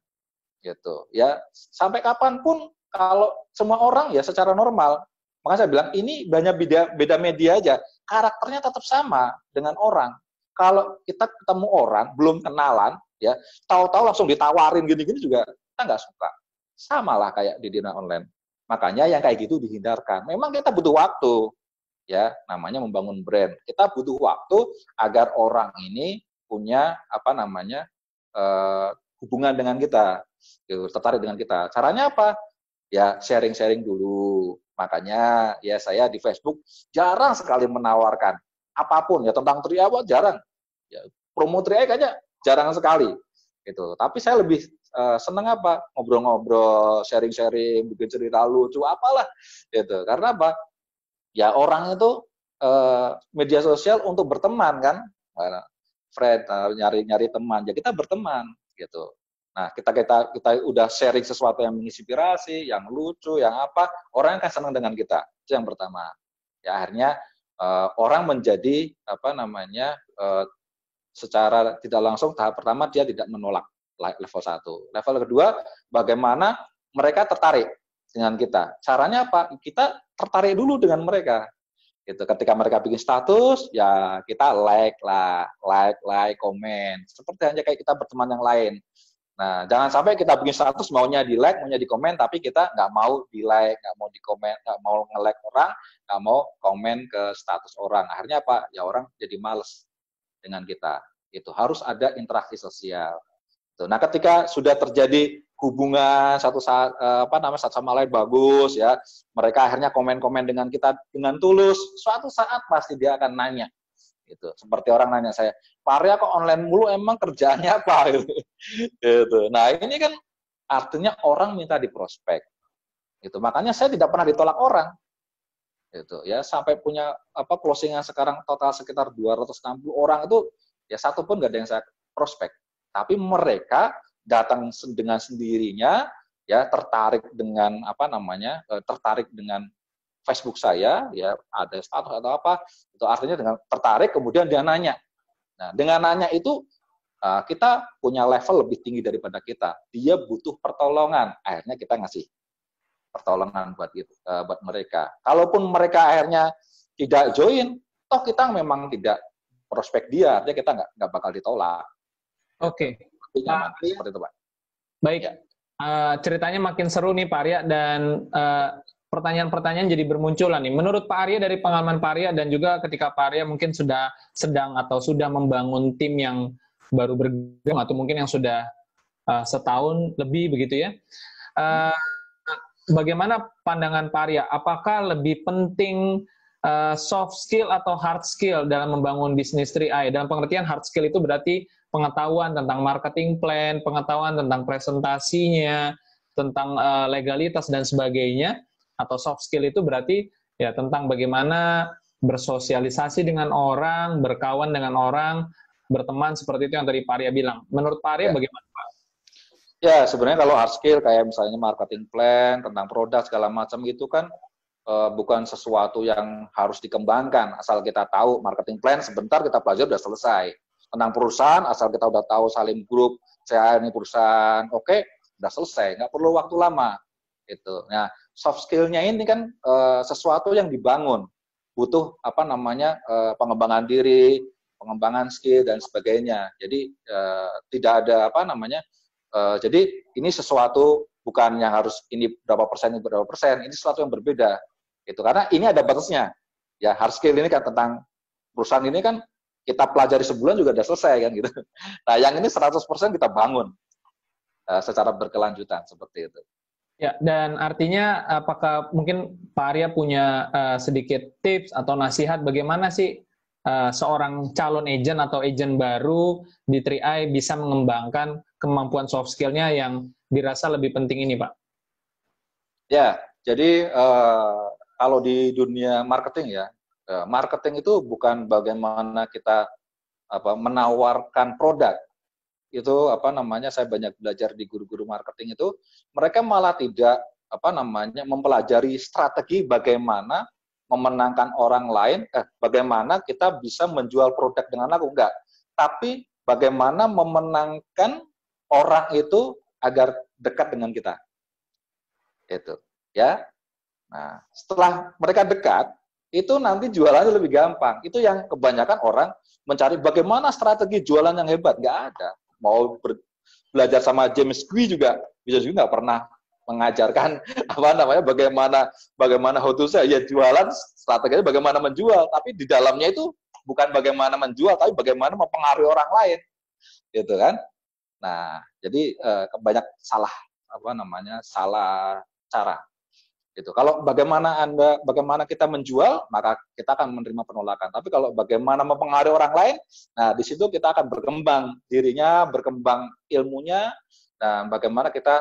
Gitu. Ya, sampai kapanpun kalau semua orang ya secara normal, makanya saya bilang ini banyak beda media aja, karakternya tetap sama dengan orang. Kalau kita ketemu orang belum kenalan, ya tahu-tahu langsung ditawarin gini-gini juga kita nggak suka. Sama lah kayak di dunia online. Makanya yang kayak gitu dihindarkan. Memang kita butuh waktu, ya namanya membangun brand. Kita butuh waktu agar orang ini punya hubungan dengan kita, tertarik dengan kita. Caranya apa? Ya sharing-sharing dulu. Makanya ya saya di Facebook jarang sekali menawarkan apapun ya tentang Triawa, jarang. Ya, promo Triawa kayaknya jarang sekali. Gitu. Tapi saya lebih seneng apa? Ngobrol-ngobrol, sharing-sharing, bikin cerita lucu, apalah. Gitu. Karena apa? Ya orang itu media sosial untuk berteman kan, friend, nyari teman, ya kita berteman gitu. Nah kita udah sharing sesuatu yang menginspirasi, yang lucu, yang apa, orang akan senang dengan kita. Itu yang pertama. Ya akhirnya orang menjadi secara tidak langsung tahap pertama dia tidak menolak level 1. Level kedua, bagaimana mereka tertarik dengan kita. Caranya apa? Kita tertarik dulu dengan mereka. Gitu. Ketika mereka bikin status, ya kita like, komen. Seperti hanya kayak kita berteman yang lain. Nah, jangan sampai kita bikin status maunya di like, maunya di komen, tapi kita nggak mau di like, nggak mau di komen, nggak mau nge-like orang, nggak mau komen ke status orang. Akhirnya apa? Ya orang jadi males dengan kita. Itu harus ada interaksi sosial. Nah, ketika sudah terjadi hubungan satu sama lain bagus ya, mereka akhirnya komen-komen dengan kita dengan tulus, suatu saat pasti dia akan nanya. Gitu. Seperti orang nanya saya, Pak Arya kok online mulu, emang kerjaannya apa? Gitu. Nah, ini kan artinya orang minta di prospek. Gitu. Makanya saya tidak pernah ditolak orang. Gitu. Ya, sampai punya closingan sekarang total sekitar 260 orang itu ya satu pun nggak ada yang saya prospek. Tapi mereka datang dengan sendirinya, ya tertarik dengan tertarik dengan Facebook saya, ya ada status atau apa, itu artinya dengan tertarik kemudian dia nanya. Nah dengan nanya itu kita punya level lebih tinggi daripada kita. Dia butuh pertolongan, akhirnya kita ngasih pertolongan buat mereka. Kalaupun mereka akhirnya tidak join, toh kita memang tidak prospek dia, artinya kita nggak bakal ditolak. Oke. Lebih nyaman. Seperti itu, Pak. Baik. Ceritanya makin seru nih Pak Arya, dan pertanyaan-pertanyaan jadi bermunculan nih. Menurut Pak Arya, dari pengalaman Pak Arya dan juga ketika Pak Arya mungkin sudah sedang atau sudah membangun tim yang baru bergabung atau mungkin yang sudah setahun lebih begitu ya. Bagaimana pandangan Pak Arya? Apakah lebih penting soft skill atau hard skill dalam membangun bisnis 3i? Dalam pengertian hard skill itu berarti pengetahuan tentang marketing plan, pengetahuan tentang presentasinya, tentang legalitas dan sebagainya. Atau soft skill itu berarti ya tentang bagaimana bersosialisasi dengan orang, berkawan dengan orang, berteman, seperti itu yang tadi Pak Arya bilang. Menurut Pak Arya bagaimana Pak? Ya, sebenarnya kalau hard skill kayak misalnya marketing plan, tentang produk segala macam itu kan bukan sesuatu yang harus dikembangkan. Asal kita tahu marketing plan, sebentar kita pelajari udah selesai. Tentang perusahaan, asal kita udah tahu Salim Group, saya ini perusahaan, oke, udah selesai, nggak perlu waktu lama. Gitu. Nah, soft skill-nya ini kan sesuatu yang dibangun, butuh pengembangan diri, pengembangan skill dan sebagainya. Jadi tidak ada jadi ini sesuatu bukan yang harus ini berapa persen, ini sesuatu yang berbeda. Gitu. Karena ini ada batasnya. Ya, hard skill ini kan tentang perusahaan ini kan kita pelajari sebulan juga udah selesai kan gitu. Nah, yang ini 100% kita bangun secara berkelanjutan seperti itu. Ya, dan artinya apakah mungkin Pak Arya punya sedikit tips atau nasihat bagaimana sih seorang calon agent atau agent baru di 3i bisa mengembangkan kemampuan soft skill-nya yang dirasa lebih penting ini, Pak? Ya, jadi kalau di dunia marketing ya, marketing itu bukan bagaimana kita menawarkan produk. Itu saya banyak belajar di guru-guru marketing itu, mereka malah tidak mempelajari strategi bagaimana memenangkan orang lain, bagaimana kita bisa menjual produk dengan laku, enggak. Tapi bagaimana memenangkan orang itu agar dekat dengan kita. Itu, ya. Nah, setelah mereka dekat, itu nanti jualannya lebih gampang. Itu yang kebanyakan orang mencari bagaimana strategi jualan yang hebat. Nggak ada. Mau belajar sama James Gue juga, bisa juga nggak pernah mengajarkan bagaimana how to sell. Ya jualan, strateginya bagaimana menjual. Tapi di dalamnya itu bukan bagaimana menjual, tapi bagaimana mempengaruhi orang lain. Gitu kan. Nah, jadi banyak salah cara. Gitu. Kalau bagaimana kita menjual, maka kita akan menerima penolakan. Tapi kalau bagaimana mempengaruhi orang lain, nah di situ kita akan berkembang dirinya, berkembang ilmunya, dan bagaimana kita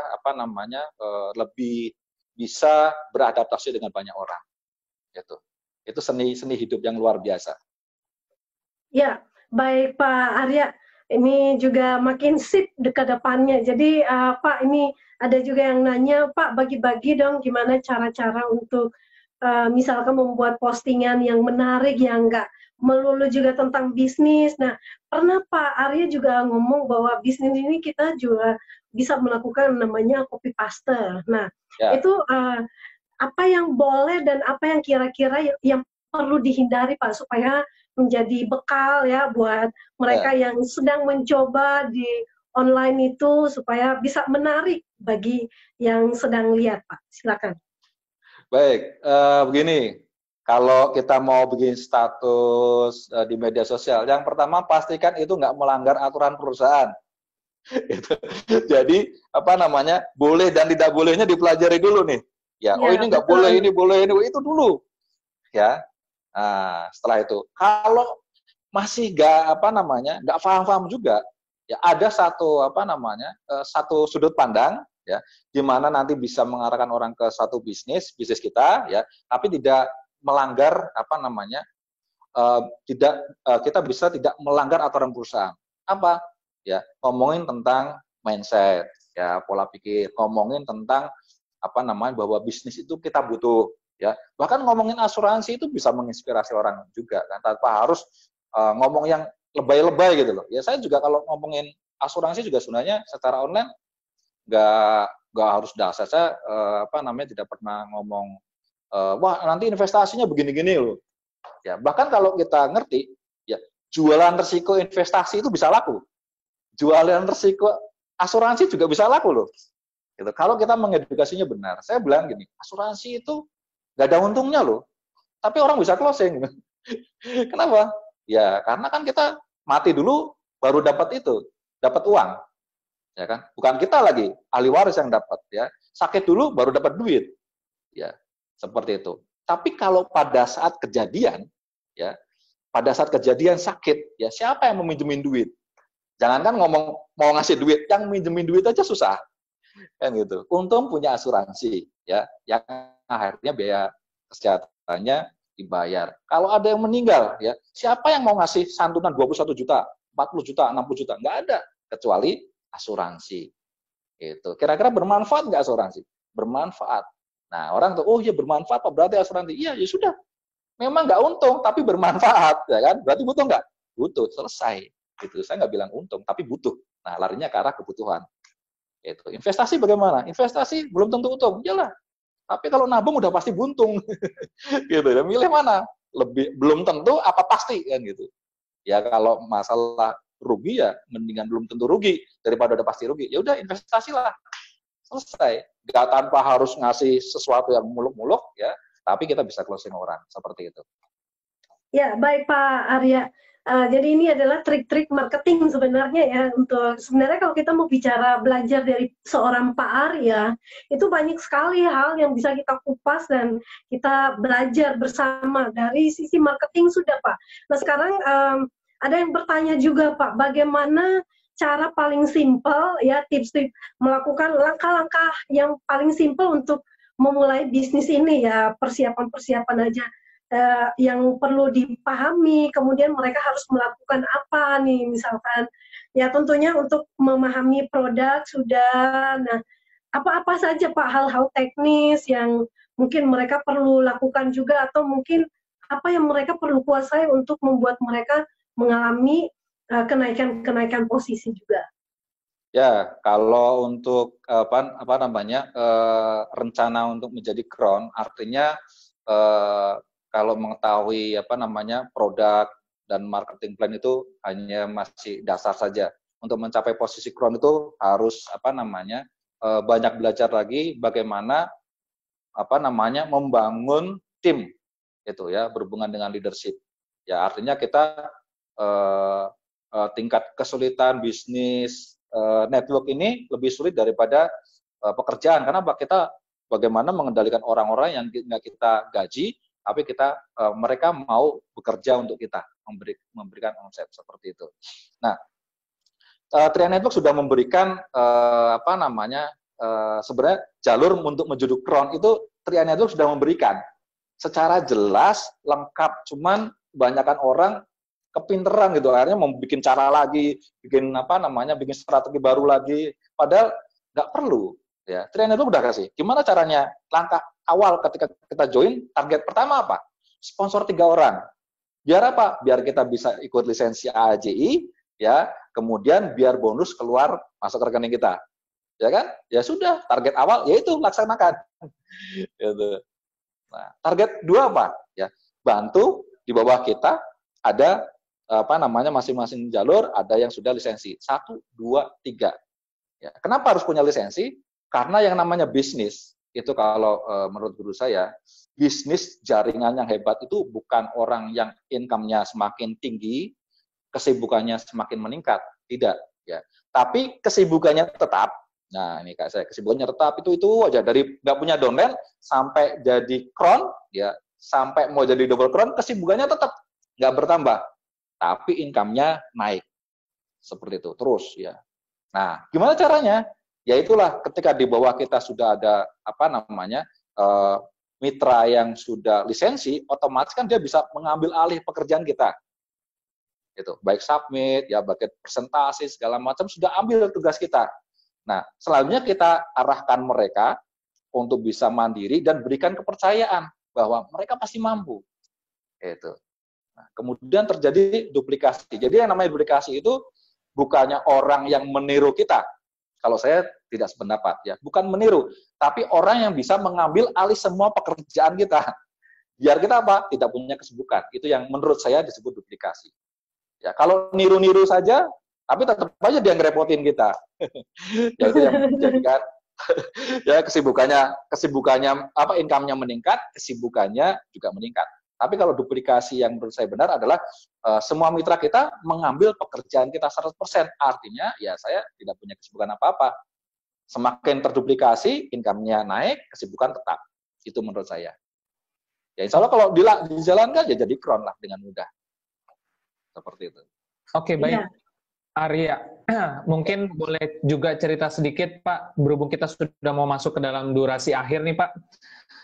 lebih bisa beradaptasi dengan banyak orang. Gitu. Itu seni hidup yang luar biasa. Ya, baik Pak Arya. Ini juga makin sip ke depannya. Jadi Pak, ini ada juga yang nanya, Pak bagi-bagi dong gimana cara-cara untuk misalkan membuat postingan yang menarik, yang nggak melulu juga tentang bisnis. Nah, pernah Pak Arya juga ngomong bahwa bisnis ini kita juga bisa melakukan namanya copy paste. Nah, itu apa yang boleh dan apa yang kira-kira yang perlu dihindari Pak supaya menjadi bekal ya buat mereka yang sedang mencoba di online itu supaya bisa menarik bagi yang sedang lihat, Pak. Silakan. Baik, begini, kalau kita mau bikin status di media sosial, yang pertama pastikan itu nggak melanggar aturan perusahaan. Jadi boleh dan tidak bolehnya dipelajari dulu nih. Ya, oh ini nggak boleh, ini boleh, ini itu dulu. Ya. Nah, setelah itu, kalau masih nggak paham-paham juga, ya ada satu sudut pandang, ya, di mana nanti bisa mengarahkan orang ke satu bisnis kita, ya, tapi tidak melanggar kita bisa tidak melanggar aturan perusahaan. Apa? Ya, ngomongin tentang mindset, ya, pola pikir, ngomongin tentang bahwa bisnis itu kita butuh. Ya, bahkan ngomongin asuransi itu bisa menginspirasi orang juga kan, tanpa harus ngomong yang lebay-lebay gitu loh. Ya saya juga kalau ngomongin asuransi juga sebenarnya secara online nggak harus dasar. Saya tidak pernah ngomong wah nanti investasinya begini-gini loh. Ya bahkan kalau kita ngerti ya jualan risiko investasi itu bisa laku. jualan resiko asuransi juga bisa laku loh. Gitu. Kalau kita mengedukasinya benar, saya bilang gini, asuransi itu nggak ada untungnya loh, tapi orang bisa closing. Kenapa? Ya karena kan kita mati dulu baru dapat itu, dapat uang, ya kan? Bukan kita lagi, ahli waris yang dapat, ya. Sakit dulu baru dapat duit, ya seperti itu. Tapi kalau pada saat kejadian, ya pada saat kejadian sakit, ya siapa yang meminjemin duit? Jangankan ngomong mau ngasih duit, yang minjemin duit aja susah. Kan gitu. Untung punya asuransi ya, yang akhirnya biaya kesehatannya dibayar. Kalau ada yang meninggal ya, siapa yang mau ngasih santunan 21 juta, 40 juta, 60 juta? Nggak ada, kecuali asuransi. Itu. Kira-kira bermanfaat nggak asuransi? Bermanfaat. Nah, orang tuh, oh ya bermanfaat, Pak, berarti asuransi. Iya, ya sudah. Memang nggak untung, tapi bermanfaat, ya kan? Berarti butuh nggak? Butuh, selesai. Gitu. Saya nggak bilang untung, tapi butuh. Nah, larinya ke arah kebutuhan. Itu. Investasi bagaimana? Investasi belum tentu untung, iyalah. Tapi kalau nabung udah pasti buntung. Gitu. Dan milih mana? Lebih belum tentu apa pasti kan gitu. Ya kalau masalah rugi ya mendingan belum tentu rugi daripada udah pasti rugi. Ya udah investasilah. Selesai. Gak tanpa harus ngasih sesuatu yang muluk-muluk ya, tapi kita bisa closing orang seperti itu. Ya, baik Pak Arya. Jadi ini adalah trik-trik marketing sebenarnya ya, untuk sebenarnya kalau kita mau bicara belajar dari seorang Pak Arya, itu banyak sekali hal yang bisa kita kupas dan kita belajar bersama dari sisi marketing sudah Pak. Nah sekarang ada yang bertanya juga Pak, bagaimana cara paling simpel ya, tips-tips melakukan langkah-langkah yang paling simpel untuk memulai bisnis ini ya, persiapan-persiapan aja. Yang perlu dipahami, kemudian mereka harus melakukan apa nih, misalkan ya tentunya untuk memahami produk sudah. Nah, apa-apa saja Pak hal-hal teknis yang mungkin mereka perlu lakukan juga, atau mungkin apa yang mereka perlu kuasai untuk membuat mereka mengalami kenaikan posisi juga. Ya, kalau untuk apa namanya rencana untuk menjadi crown, artinya kalau mengetahui apa namanya produk dan marketing plan itu hanya masih dasar saja. Untuk mencapai posisi crown itu harus apa namanya banyak belajar lagi bagaimana apa namanya membangun tim itu ya, berhubungan dengan leadership. Ya artinya kita tingkat kesulitan bisnis network ini lebih sulit daripada pekerjaan. Karena kita bagaimana mengendalikan orang-orang yang nggak kita gaji, tapi kita mereka mau bekerja untuk kita, memberikan omset seperti itu. Nah, Trian Network sudah memberikan apa namanya sebenarnya jalur untuk menuju crown itu Trian Network sudah memberikan secara jelas, lengkap. Cuman kebanyakan orang kepinteran gitu, akhirnya mau bikin cara lagi, bikin apa namanya, bikin strategi baru lagi, padahal nggak perlu. Ya, Trian Network udah kasih. Gimana caranya? Langkah awal ketika kita join, target pertama apa? Sponsor 3 orang. Biar apa? Biar kita bisa ikut lisensi AJI, ya. Kemudian biar bonus keluar masuk ke rekening kita. Ya kan? Ya sudah, target awal yaitu laksanakan. Gitu. Nah, target 2 apa? Ya, bantu di bawah kita ada apa namanya masing-masing jalur, ada yang sudah lisensi. 1, 2, 3. Ya, kenapa harus punya lisensi? Karena yang namanya bisnis itu kalau menurut guru saya, bisnis jaringan yang hebat itu bukan orang yang income-nya semakin tinggi, kesibukannya semakin meningkat, tidak ya. Tapi kesibukannya tetap. Nah, ini Kak saya, kesibukannya tetap itu aja, dari nggak punya downline sampai jadi crown ya, sampai mau jadi double crown, kesibukannya tetap nggak bertambah, tapi income-nya naik. Seperti itu terus ya. Nah, gimana caranya? Ya itulah ketika di bawah kita sudah ada apa namanya mitra yang sudah lisensi, otomatis kan dia bisa mengambil alih pekerjaan kita. Itu baik submit, ya baik presentasi segala macam sudah ambil tugas kita. Nah, selanjutnya kita arahkan mereka untuk bisa mandiri dan berikan kepercayaan bahwa mereka pasti mampu. Itu. Nah, kemudian terjadi duplikasi. Jadi yang namanya duplikasi itu bukannya orang yang meniru kita. Kalau saya tidak sependapat ya, bukan meniru, tapi orang yang bisa mengambil alih semua pekerjaan kita. Biar kita apa? Tidak punya kesibukan. Itu yang menurut saya disebut duplikasi. Ya, kalau niru-niru saja Tapi tetap aja dia ngerepotin kita. Ya itu yang menjadikan ya kesibukannya apa income-nya meningkat, kesibukannya juga meningkat. Tapi kalau duplikasi yang menurut saya benar adalah semua mitra kita mengambil pekerjaan kita 100%. Artinya ya saya tidak punya kesibukan apa-apa. Semakin terduplikasi, income-nya naik, kesibukan tetap. Itu menurut saya. Ya insya Allah kalau dijalankan ya jadi kron lah dengan mudah. Seperti itu. Oke, baik. Arya, mungkin boleh juga cerita sedikit, Pak, berhubung kita sudah mau masuk ke dalam durasi akhir nih, Pak.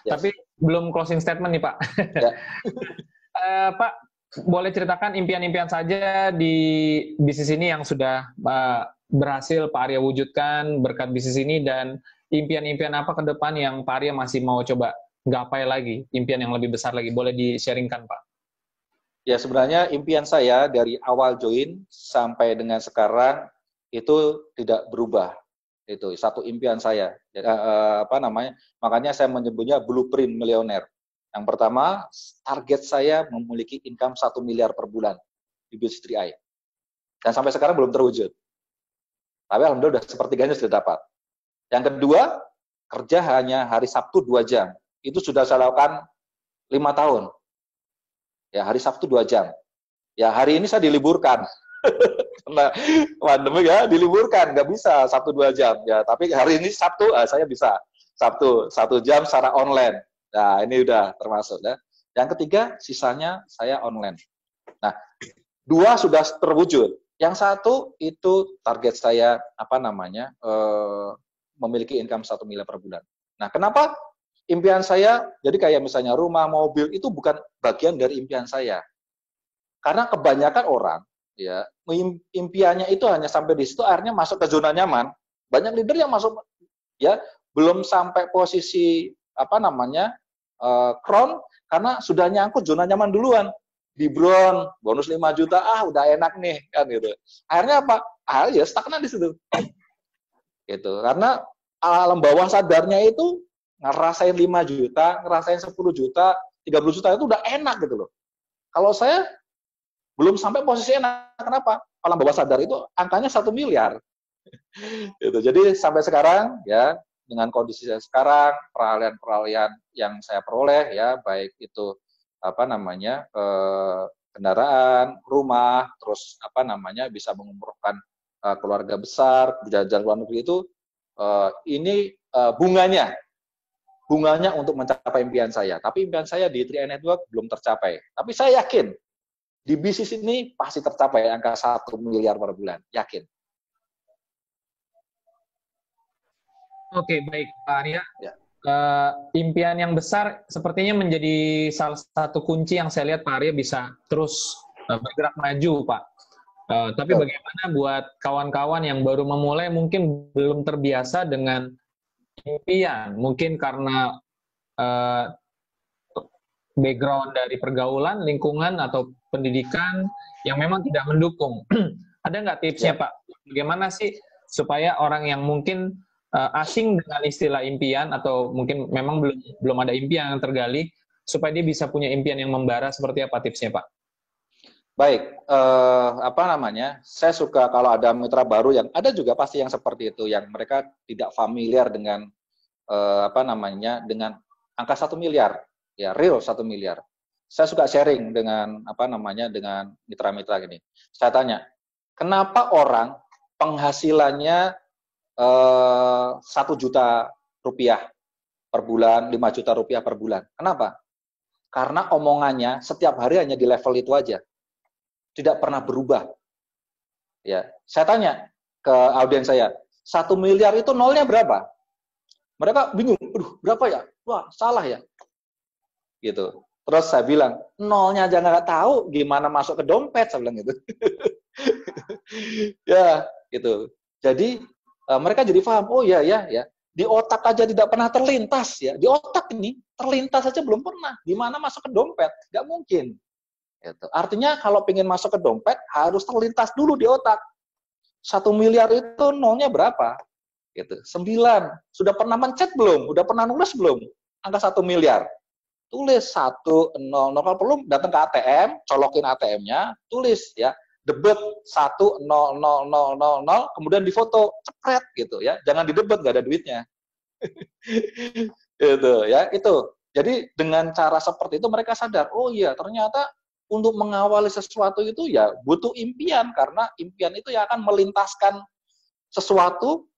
Yes. Tapi belum closing statement nih, Pak. Ya. Pak, boleh ceritakan impian-impian saja di bisnis ini yang sudah berhasil Pak Arya wujudkan berkat bisnis ini, dan impian-impian apa ke depan yang Pak Arya masih mau coba gapai lagi, impian yang lebih besar lagi. Boleh di-sharingkan, Pak? Ya, sebenarnya impian saya dari awal join sampai dengan sekarang itu tidak berubah. Itu satu impian saya. Makanya saya menyebutnya blueprint milioner. Yang pertama, target saya memiliki income 1 miliar per bulan di bisnis 3i. Dan sampai sekarang belum terwujud. Tapi alhamdulillah sepertiganya sudah dapat. Yang kedua, kerja hanya hari Sabtu 2 jam. Itu sudah saya lakukan 5 tahun. Ya, hari Sabtu 2 jam. Ya, hari ini saya diliburkan. Karena pandemi ya, diliburkan. Nggak bisa Sabtu 2 jam. Ya, tapi hari ini Sabtu, saya bisa. Sabtu 1 jam secara online. Nah, ini udah termasuk. Ya. Yang ketiga, sisanya saya online. Nah, 2 sudah terwujud. Yang 1 itu target saya, memiliki income 1 miliar per bulan. Nah, kenapa? Impian saya, jadi kayak misalnya rumah, mobil, itu bukan bagian dari impian saya. Karena kebanyakan orang, ya impiannya itu hanya sampai di situ, akhirnya masuk ke zona nyaman. Banyak leader yang masuk, ya belum sampai posisi, crown, karena sudah nyangkut zona nyaman duluan. Di Bron, bonus 5 juta, udah enak nih, kan gitu. Akhirnya apa? Ya stagnan di situ. Gitu. Karena alam bawah sadarnya itu, ngerasain 5 juta, ngerasain 10 juta, 30 juta itu udah enak gitu loh. Kalau saya belum sampai posisi enak, kenapa? Alam bawah sadar itu angkanya 1 miliar. Gitu. Jadi sampai sekarang ya dengan kondisi saya sekarang, peralihan-peralihan yang saya peroleh ya, baik itu kendaraan, rumah, terus bisa mengumrohkan keluarga besar, jalan-jalan luar negeri itu ini bunganya untuk mencapai impian saya. Tapi impian saya di 3i Network belum tercapai. Tapi saya yakin, di bisnis ini pasti tercapai angka 1 miliar per bulan. Yakin. Oke, baik Pak Arya. Ya. Impian yang besar sepertinya menjadi salah satu kunci yang saya lihat Pak Arya bisa terus bergerak maju, Pak. Tapi bagaimana buat kawan-kawan yang baru memulai mungkin belum terbiasa dengan impian, mungkin karena background dari pergaulan, lingkungan, atau pendidikan yang memang tidak mendukung. Ada nggak tipsnya, Pak? Bagaimana sih supaya orang yang mungkin asing dengan istilah impian, atau mungkin memang belum ada impian yang tergali, supaya dia bisa punya impian yang membara, seperti apa tipsnya, Pak? Baik, saya suka kalau ada mitra baru yang ada juga pasti yang seperti itu, yang mereka tidak familiar dengan dengan angka 1 miliar, ya real 1 miliar. Saya suka sharing dengan dengan mitra-mitra gini. Saya tanya, kenapa orang penghasilannya 1 juta rupiah per bulan, 5 juta rupiah per bulan? Kenapa? Karena omongannya setiap hari hanya di level itu aja. Tidak pernah berubah. Ya, saya tanya ke audiens saya, 1 miliar itu nolnya berapa? Mereka bingung, berapa ya? Wah, salah ya. Gitu. Terus saya bilang, nolnya aja nggak tahu, gimana masuk ke dompet, saya bilang gitu. Ya, gitu. Jadi mereka jadi paham, oh ya, di otak aja tidak pernah terlintas ya. Di otak ini terlintas aja belum pernah. Gimana masuk ke dompet? Nggak mungkin. Gitu. Artinya kalau ingin masuk ke dompet harus terlintas dulu di otak. 1 miliar itu nolnya berapa? Gitu. 9. Sudah pernah mencet belum? Udah pernah nulis belum? Angka 1 miliar. Tulis 1, 0, 0. Kalau perlu datang ke ATM, colokin ATM-nya, tulis ya. debet 1,000,000, kemudian difoto, cepret gitu ya. Jangan didebet, nggak ada duitnya. Itu ya, itu. Jadi dengan cara seperti itu mereka sadar, oh iya ternyata untuk mengawali sesuatu itu ya butuh impian, karena impian itu yang akan melintaskan sesuatu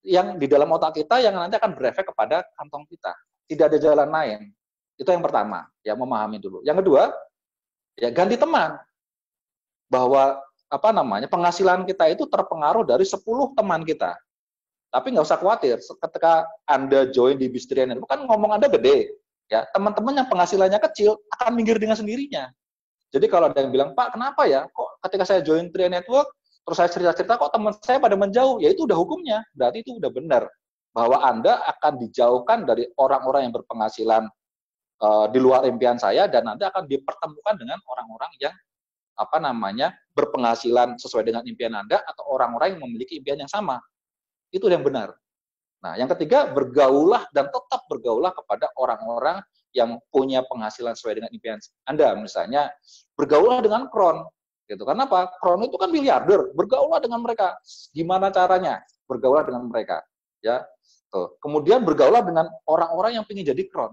yang di dalam otak kita yang nanti akan berefek kepada kantong kita. Tidak ada jalan lain. Itu yang pertama, ya memahami dulu. Yang kedua, ya ganti teman. Bahwa penghasilan kita itu terpengaruh dari 10 teman kita. Tapi nggak usah khawatir, ketika Anda join di Biz Trainer, kan ngomong Anda gede. Ya, teman-teman yang penghasilannya kecil akan minggir dengan sendirinya. Jadi kalau ada yang bilang, Pak, kenapa ya? Kok ketika saya join Tri Network, terus saya cerita-cerita, kok teman saya pada menjauh? Ya itu udah hukumnya. Berarti itu udah benar. Bahwa Anda akan dijauhkan dari orang-orang yang berpenghasilan di luar impian saya, dan nanti akan dipertemukan dengan orang-orang yang berpenghasilan sesuai dengan impian Anda, atau orang-orang yang memiliki impian yang sama. Itu yang benar. Nah, yang ketiga, bergaulah dan tetap bergaulah kepada orang-orang yang punya penghasilan sesuai dengan impian Anda. Misalnya, bergaulah dengan Kron. Gitu. Karena apa? Kron itu kan miliarder. Bergaulah dengan mereka. Gimana caranya? Bergaulah dengan mereka. Ya. Tuh. Kemudian bergaulah dengan orang-orang yang ingin jadi Kron.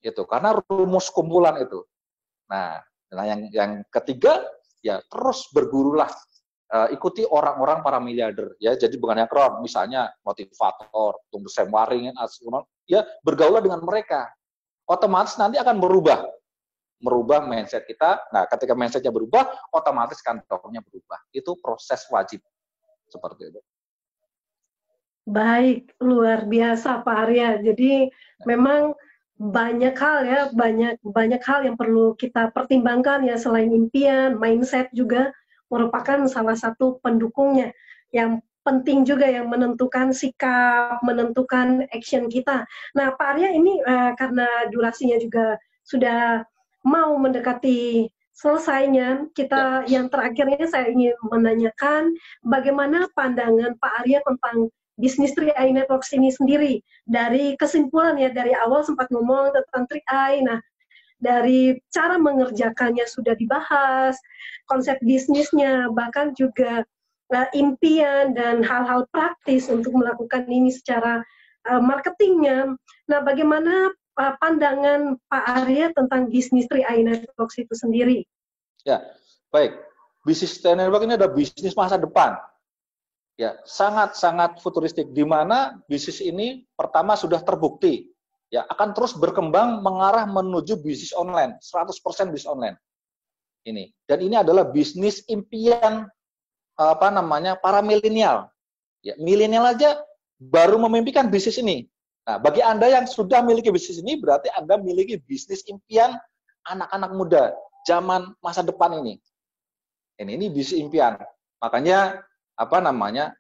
Itu. Karena rumus kumpulan itu. Nah, yang ketiga, ya terus bergurulah, ikuti orang-orang para miliarder, ya. Jadi bukan hanya Kron, misalnya motivator, Tung Sam Waringin, ya bergaulah dengan mereka. Otomatis nanti akan merubah mindset kita. Nah, ketika mindsetnya berubah, otomatis kantongnya berubah. Itu proses wajib seperti itu. Baik, luar biasa Pak Arya. Jadi memang banyak hal ya, banyak hal yang perlu kita pertimbangkan ya, selain impian, mindset juga merupakan salah satu pendukungnya. Yang penting juga yang menentukan sikap, menentukan action kita. Nah, Pak Arya ini karena durasinya juga sudah mau mendekati selesainya, kita yang terakhirnya saya ingin menanyakan bagaimana pandangan Pak Arya tentang bisnis 3i Networks ini sendiri. Dari kesimpulan ya, dari awal sempat ngomong tentang 3i, nah dari cara mengerjakannya sudah dibahas, konsep bisnisnya, bahkan juga impian dan hal-hal praktis untuk melakukan ini secara marketingnya. Nah, bagaimana pandangan Pak Arya tentang bisnis 3i Networks itu sendiri? Ya, baik. Bisnis 3i Networks ini adalah bisnis masa depan. Ya, sangat-sangat futuristik, di mana bisnis ini pertama sudah terbukti, ya akan terus berkembang mengarah menuju bisnis online, 100% bisnis online. Ini. Dan ini adalah bisnis impian para milenial. Ya, milenial aja baru memimpikan bisnis ini. Nah, bagi Anda yang sudah memiliki bisnis ini, berarti Anda memiliki bisnis impian anak-anak muda zaman masa depan ini. Ini bisnis impian. Makanya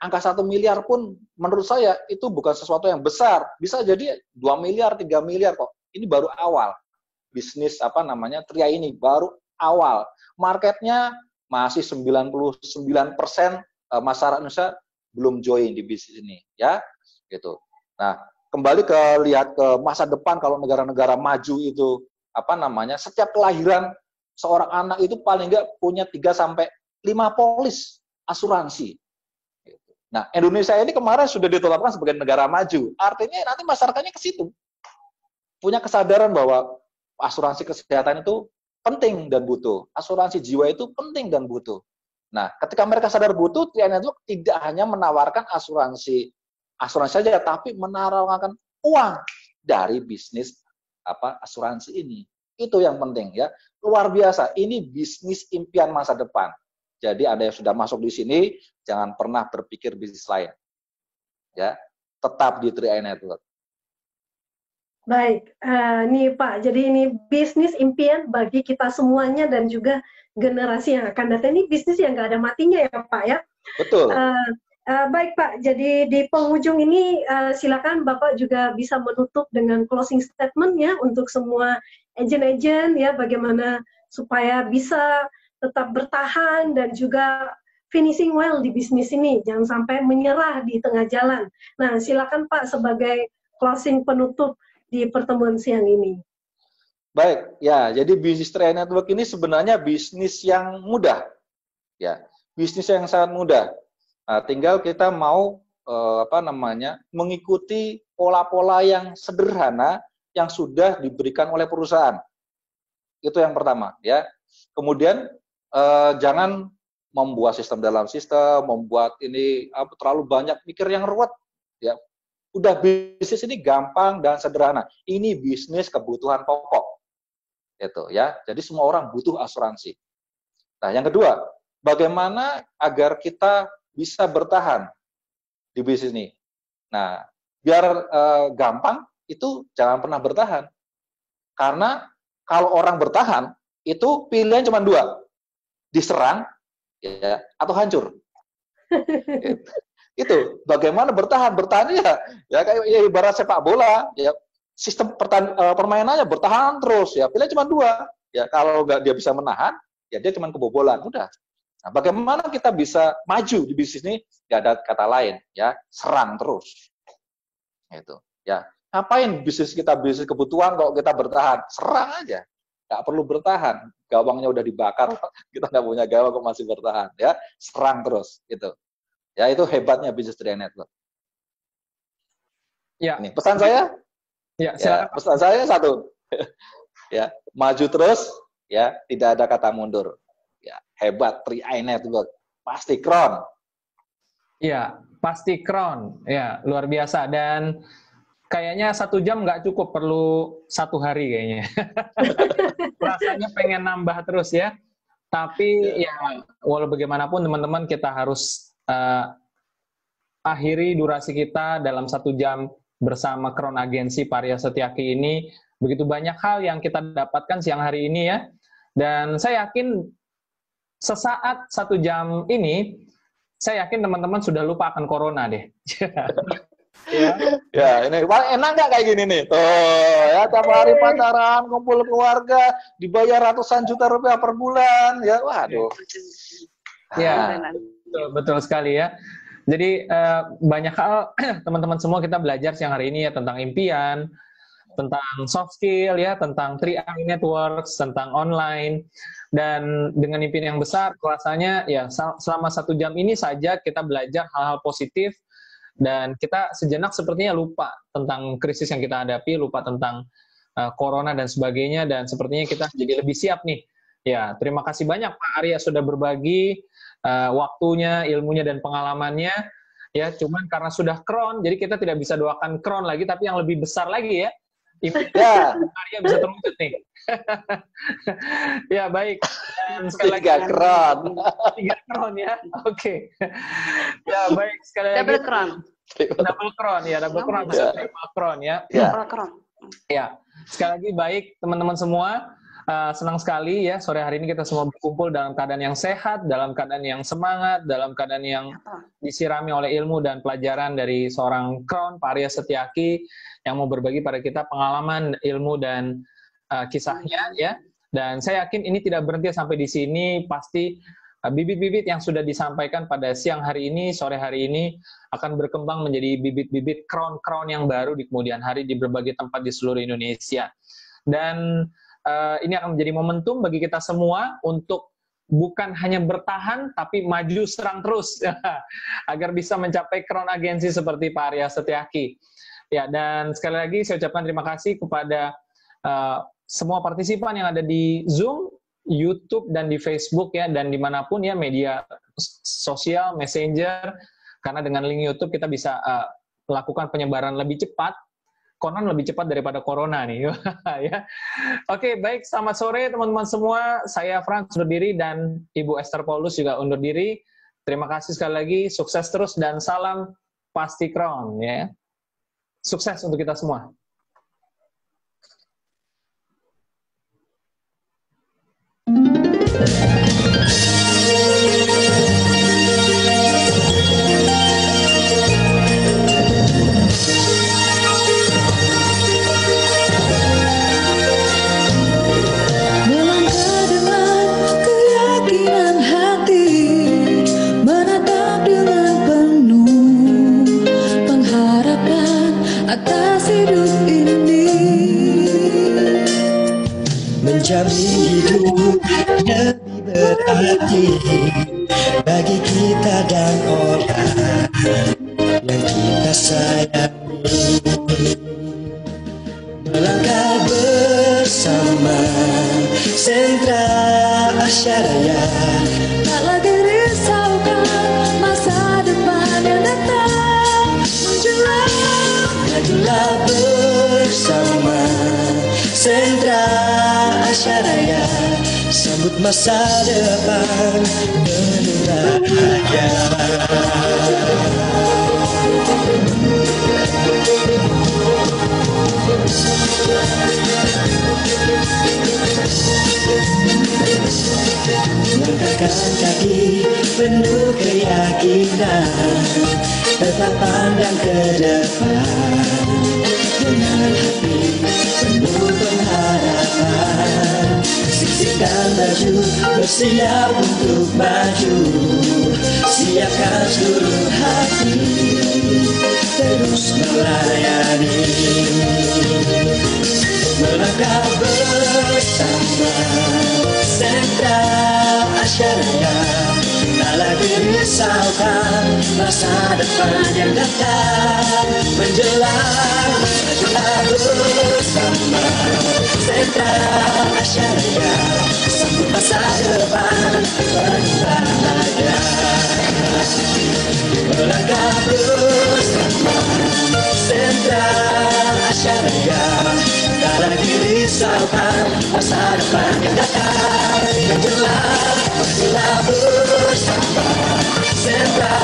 angka 1 miliar pun menurut saya itu bukan sesuatu yang besar. Bisa jadi 2 miliar, 3 miliar kok. Ini baru awal. Bisnis 3i ini baru awal. Marketnya masih 99% masyarakat Indonesia belum join di bisnis ini, ya. Gitu. Nah, kembali lihat ke masa depan, kalau negara-negara maju itu setiap kelahiran seorang anak itu paling enggak punya 3-5 polis asuransi. Nah, Indonesia ini kemarin sudah ditetapkan sebagai negara maju. Artinya nanti masyarakatnya ke situ. Punya kesadaran bahwa asuransi kesehatan itu penting dan butuh. Asuransi jiwa itu penting dan butuh. Nah, ketika mereka sadar butuh, 3i Network tidak hanya menawarkan asuransi saja, tapi menawarkan uang dari bisnis asuransi ini. Itu yang penting ya. Luar biasa. Ini bisnis impian masa depan. Jadi Anda yang sudah masuk di sini, jangan pernah berpikir bisnis lain. Ya, tetap di 3i Network. Baik, nih Pak, jadi ini bisnis impian bagi kita semuanya dan juga generasi yang akan datang. Ini bisnis yang nggak ada matinya ya Pak ya? Betul. Baik Pak, jadi di penghujung ini silakan Bapak juga bisa menutup dengan closing statement ya untuk semua agent-agent ya, bagaimana supaya bisa tetap bertahan dan juga finishing well di bisnis ini, jangan sampai menyerah di tengah jalan. Nah, silakan Pak sebagai closing penutup di pertemuan siang ini. Baik, ya, jadi bisnis 3i Network ini sebenarnya bisnis yang mudah. Ya, bisnis yang sangat mudah. Nah, tinggal kita mau mengikuti pola-pola yang sederhana yang sudah diberikan oleh perusahaan. Itu yang pertama, ya. Kemudian jangan membuat sistem dalam sistem, membuat ini terlalu banyak mikir yang ruwet, ya. Udah bisnis ini gampang dan sederhana. Ini bisnis kebutuhan pokok, gitu ya. Jadi semua orang butuh asuransi. Nah, yang kedua, bagaimana agar kita bisa bertahan di bisnis ini? Nah, biar gampang, itu jangan pernah bertahan. Karena kalau orang bertahan, itu pilihan cuma dua, diserang, ya, atau hancur. Itu bagaimana bertahan ya kayak ya ibarat sepak bola, ya sistem permainannya bertahan terus, ya pilihan cuma dua, ya kalau nggak dia bisa menahan, ya dia cuma kebobolan, udah. Nah, bagaimana kita bisa maju di bisnis ini? Nggak ada kata lain, ya serang terus. Itu, ya ngapain bisnis kita bisnis kebutuhan kok kita bertahan? Serang aja, nggak perlu bertahan. Gawangnya udah dibakar, kita nggak punya gawang kok masih bertahan, ya serang terus, gitu. Ya itu hebatnya bisnis Triad Network. Ya. Ini pesan saya. Ya, ya pesan saya satu. Ya, maju terus, ya tidak ada kata mundur. Ya, hebat Triad Network. Pasti kron. Ya, pasti kron. Ya, luar biasa. Dan kayaknya 1 jam nggak cukup, perlu 1 hari kayaknya. Rasanya pengen nambah terus ya. Tapi ya walau bagaimanapun teman-teman kita harus akhiri durasi kita dalam 1 jam bersama Crown Agensi Pak Arya Setiaki ini. Begitu banyak hal yang kita dapatkan siang hari ini ya. Dan saya yakin sesaat 1 jam ini, saya yakin teman-teman sudah lupa akan corona deh. Ya, ini enak nggak kayak gini nih? Tuh, ya tiap hari pacaran, kumpul keluarga, dibayar ratusan juta rupiah per bulan, ya, waduh. Ya, betul sekali ya. Jadi banyak hal teman-teman semua kita belajar siang hari ini ya, tentang impian, tentang soft skill ya, tentang Triad Networks, tentang online. Dan dengan impian yang besar, rasanya ya selama 1 jam ini saja kita belajar hal-hal positif. Dan kita sejenak sepertinya lupa tentang krisis yang kita hadapi, lupa tentang corona dan sebagainya, dan sepertinya kita jadi lebih siap nih. Ya, terima kasih banyak Pak Arya sudah berbagi waktunya, ilmunya, dan pengalamannya. Ya, cuman karena sudah kron, jadi kita tidak bisa doakan kron lagi, tapi yang lebih besar lagi ya. Ya, Arya bisa terwujud nih. Ya, baik. Dan sekali lagi 3 kron. 3 kron ya. Oke. Ya, baik, sekali lagi. Double kron. Double kron ya, double kron bisa triple kron ya. Double kron. Ya. Sekali lagi baik teman-teman semua. Senang sekali ya sore hari ini kita semua berkumpul dalam keadaan yang sehat, dalam keadaan yang semangat, dalam keadaan yang disirami oleh ilmu dan pelajaran dari seorang Crown Pak Arya Setiaki yang mau berbagi pada kita pengalaman, ilmu, dan kisahnya ya. Dan saya yakin ini tidak berhenti sampai di sini, pasti bibit-bibit yang sudah disampaikan pada siang hari ini, sore hari ini akan berkembang menjadi bibit-bibit crown-crown yang baru di kemudian hari di berbagai tempat di seluruh Indonesia. Dan ini akan menjadi momentum bagi kita semua untuk bukan hanya bertahan, tapi maju serang terus agar bisa mencapai Crown Agensi seperti Pak Arya Setiaki. Ya, dan sekali lagi saya ucapkan terima kasih kepada semua partisipan yang ada di Zoom, YouTube, dan di Facebook ya, dan dimanapun ya media sosial, messenger, karena dengan link YouTube kita bisa melakukan penyebaran lebih cepat. Konon lebih cepat daripada corona nih. Ya. Oke, baik. Selamat sore teman-teman semua. Saya Frans undur diri dan Ibu Esther Paulus juga undur diri. Terima kasih sekali lagi. Sukses terus dan salam pasti Crown ya. Sukses untuk kita semua. Atas hidup ini menjamin hidup lebih berarti. bagi kita dan orang yang kita sayangi. Melangkah bersama Sentra Asyaraya, Tak lagi risaukan masa depan yang datang menjelang. majulah bersama Sentra Asyaraya, sambut masa depan penuh bahagia. Langkahkan kaki penuh keyakinan, tetap pandang ke depan dengan hati penuh pengharapan. Sisihkan baju, bersiap untuk maju, siapkan seluruh hati, terus melayani. Melangkah bersama Sentra Asyaraya, tak lagi risaukan masa depan yang datang menjelang. Majulah bersama Sentra Asyaraya, sambut masa depan penuh bahagia. Melangkah bersama Sentra Asyaraya, tak lagi risaukan masa depan yang datang menjelang. Majulah bersama Sentra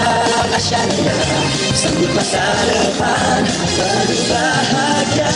Asyaraya, sambut masa depan penuh bahagia.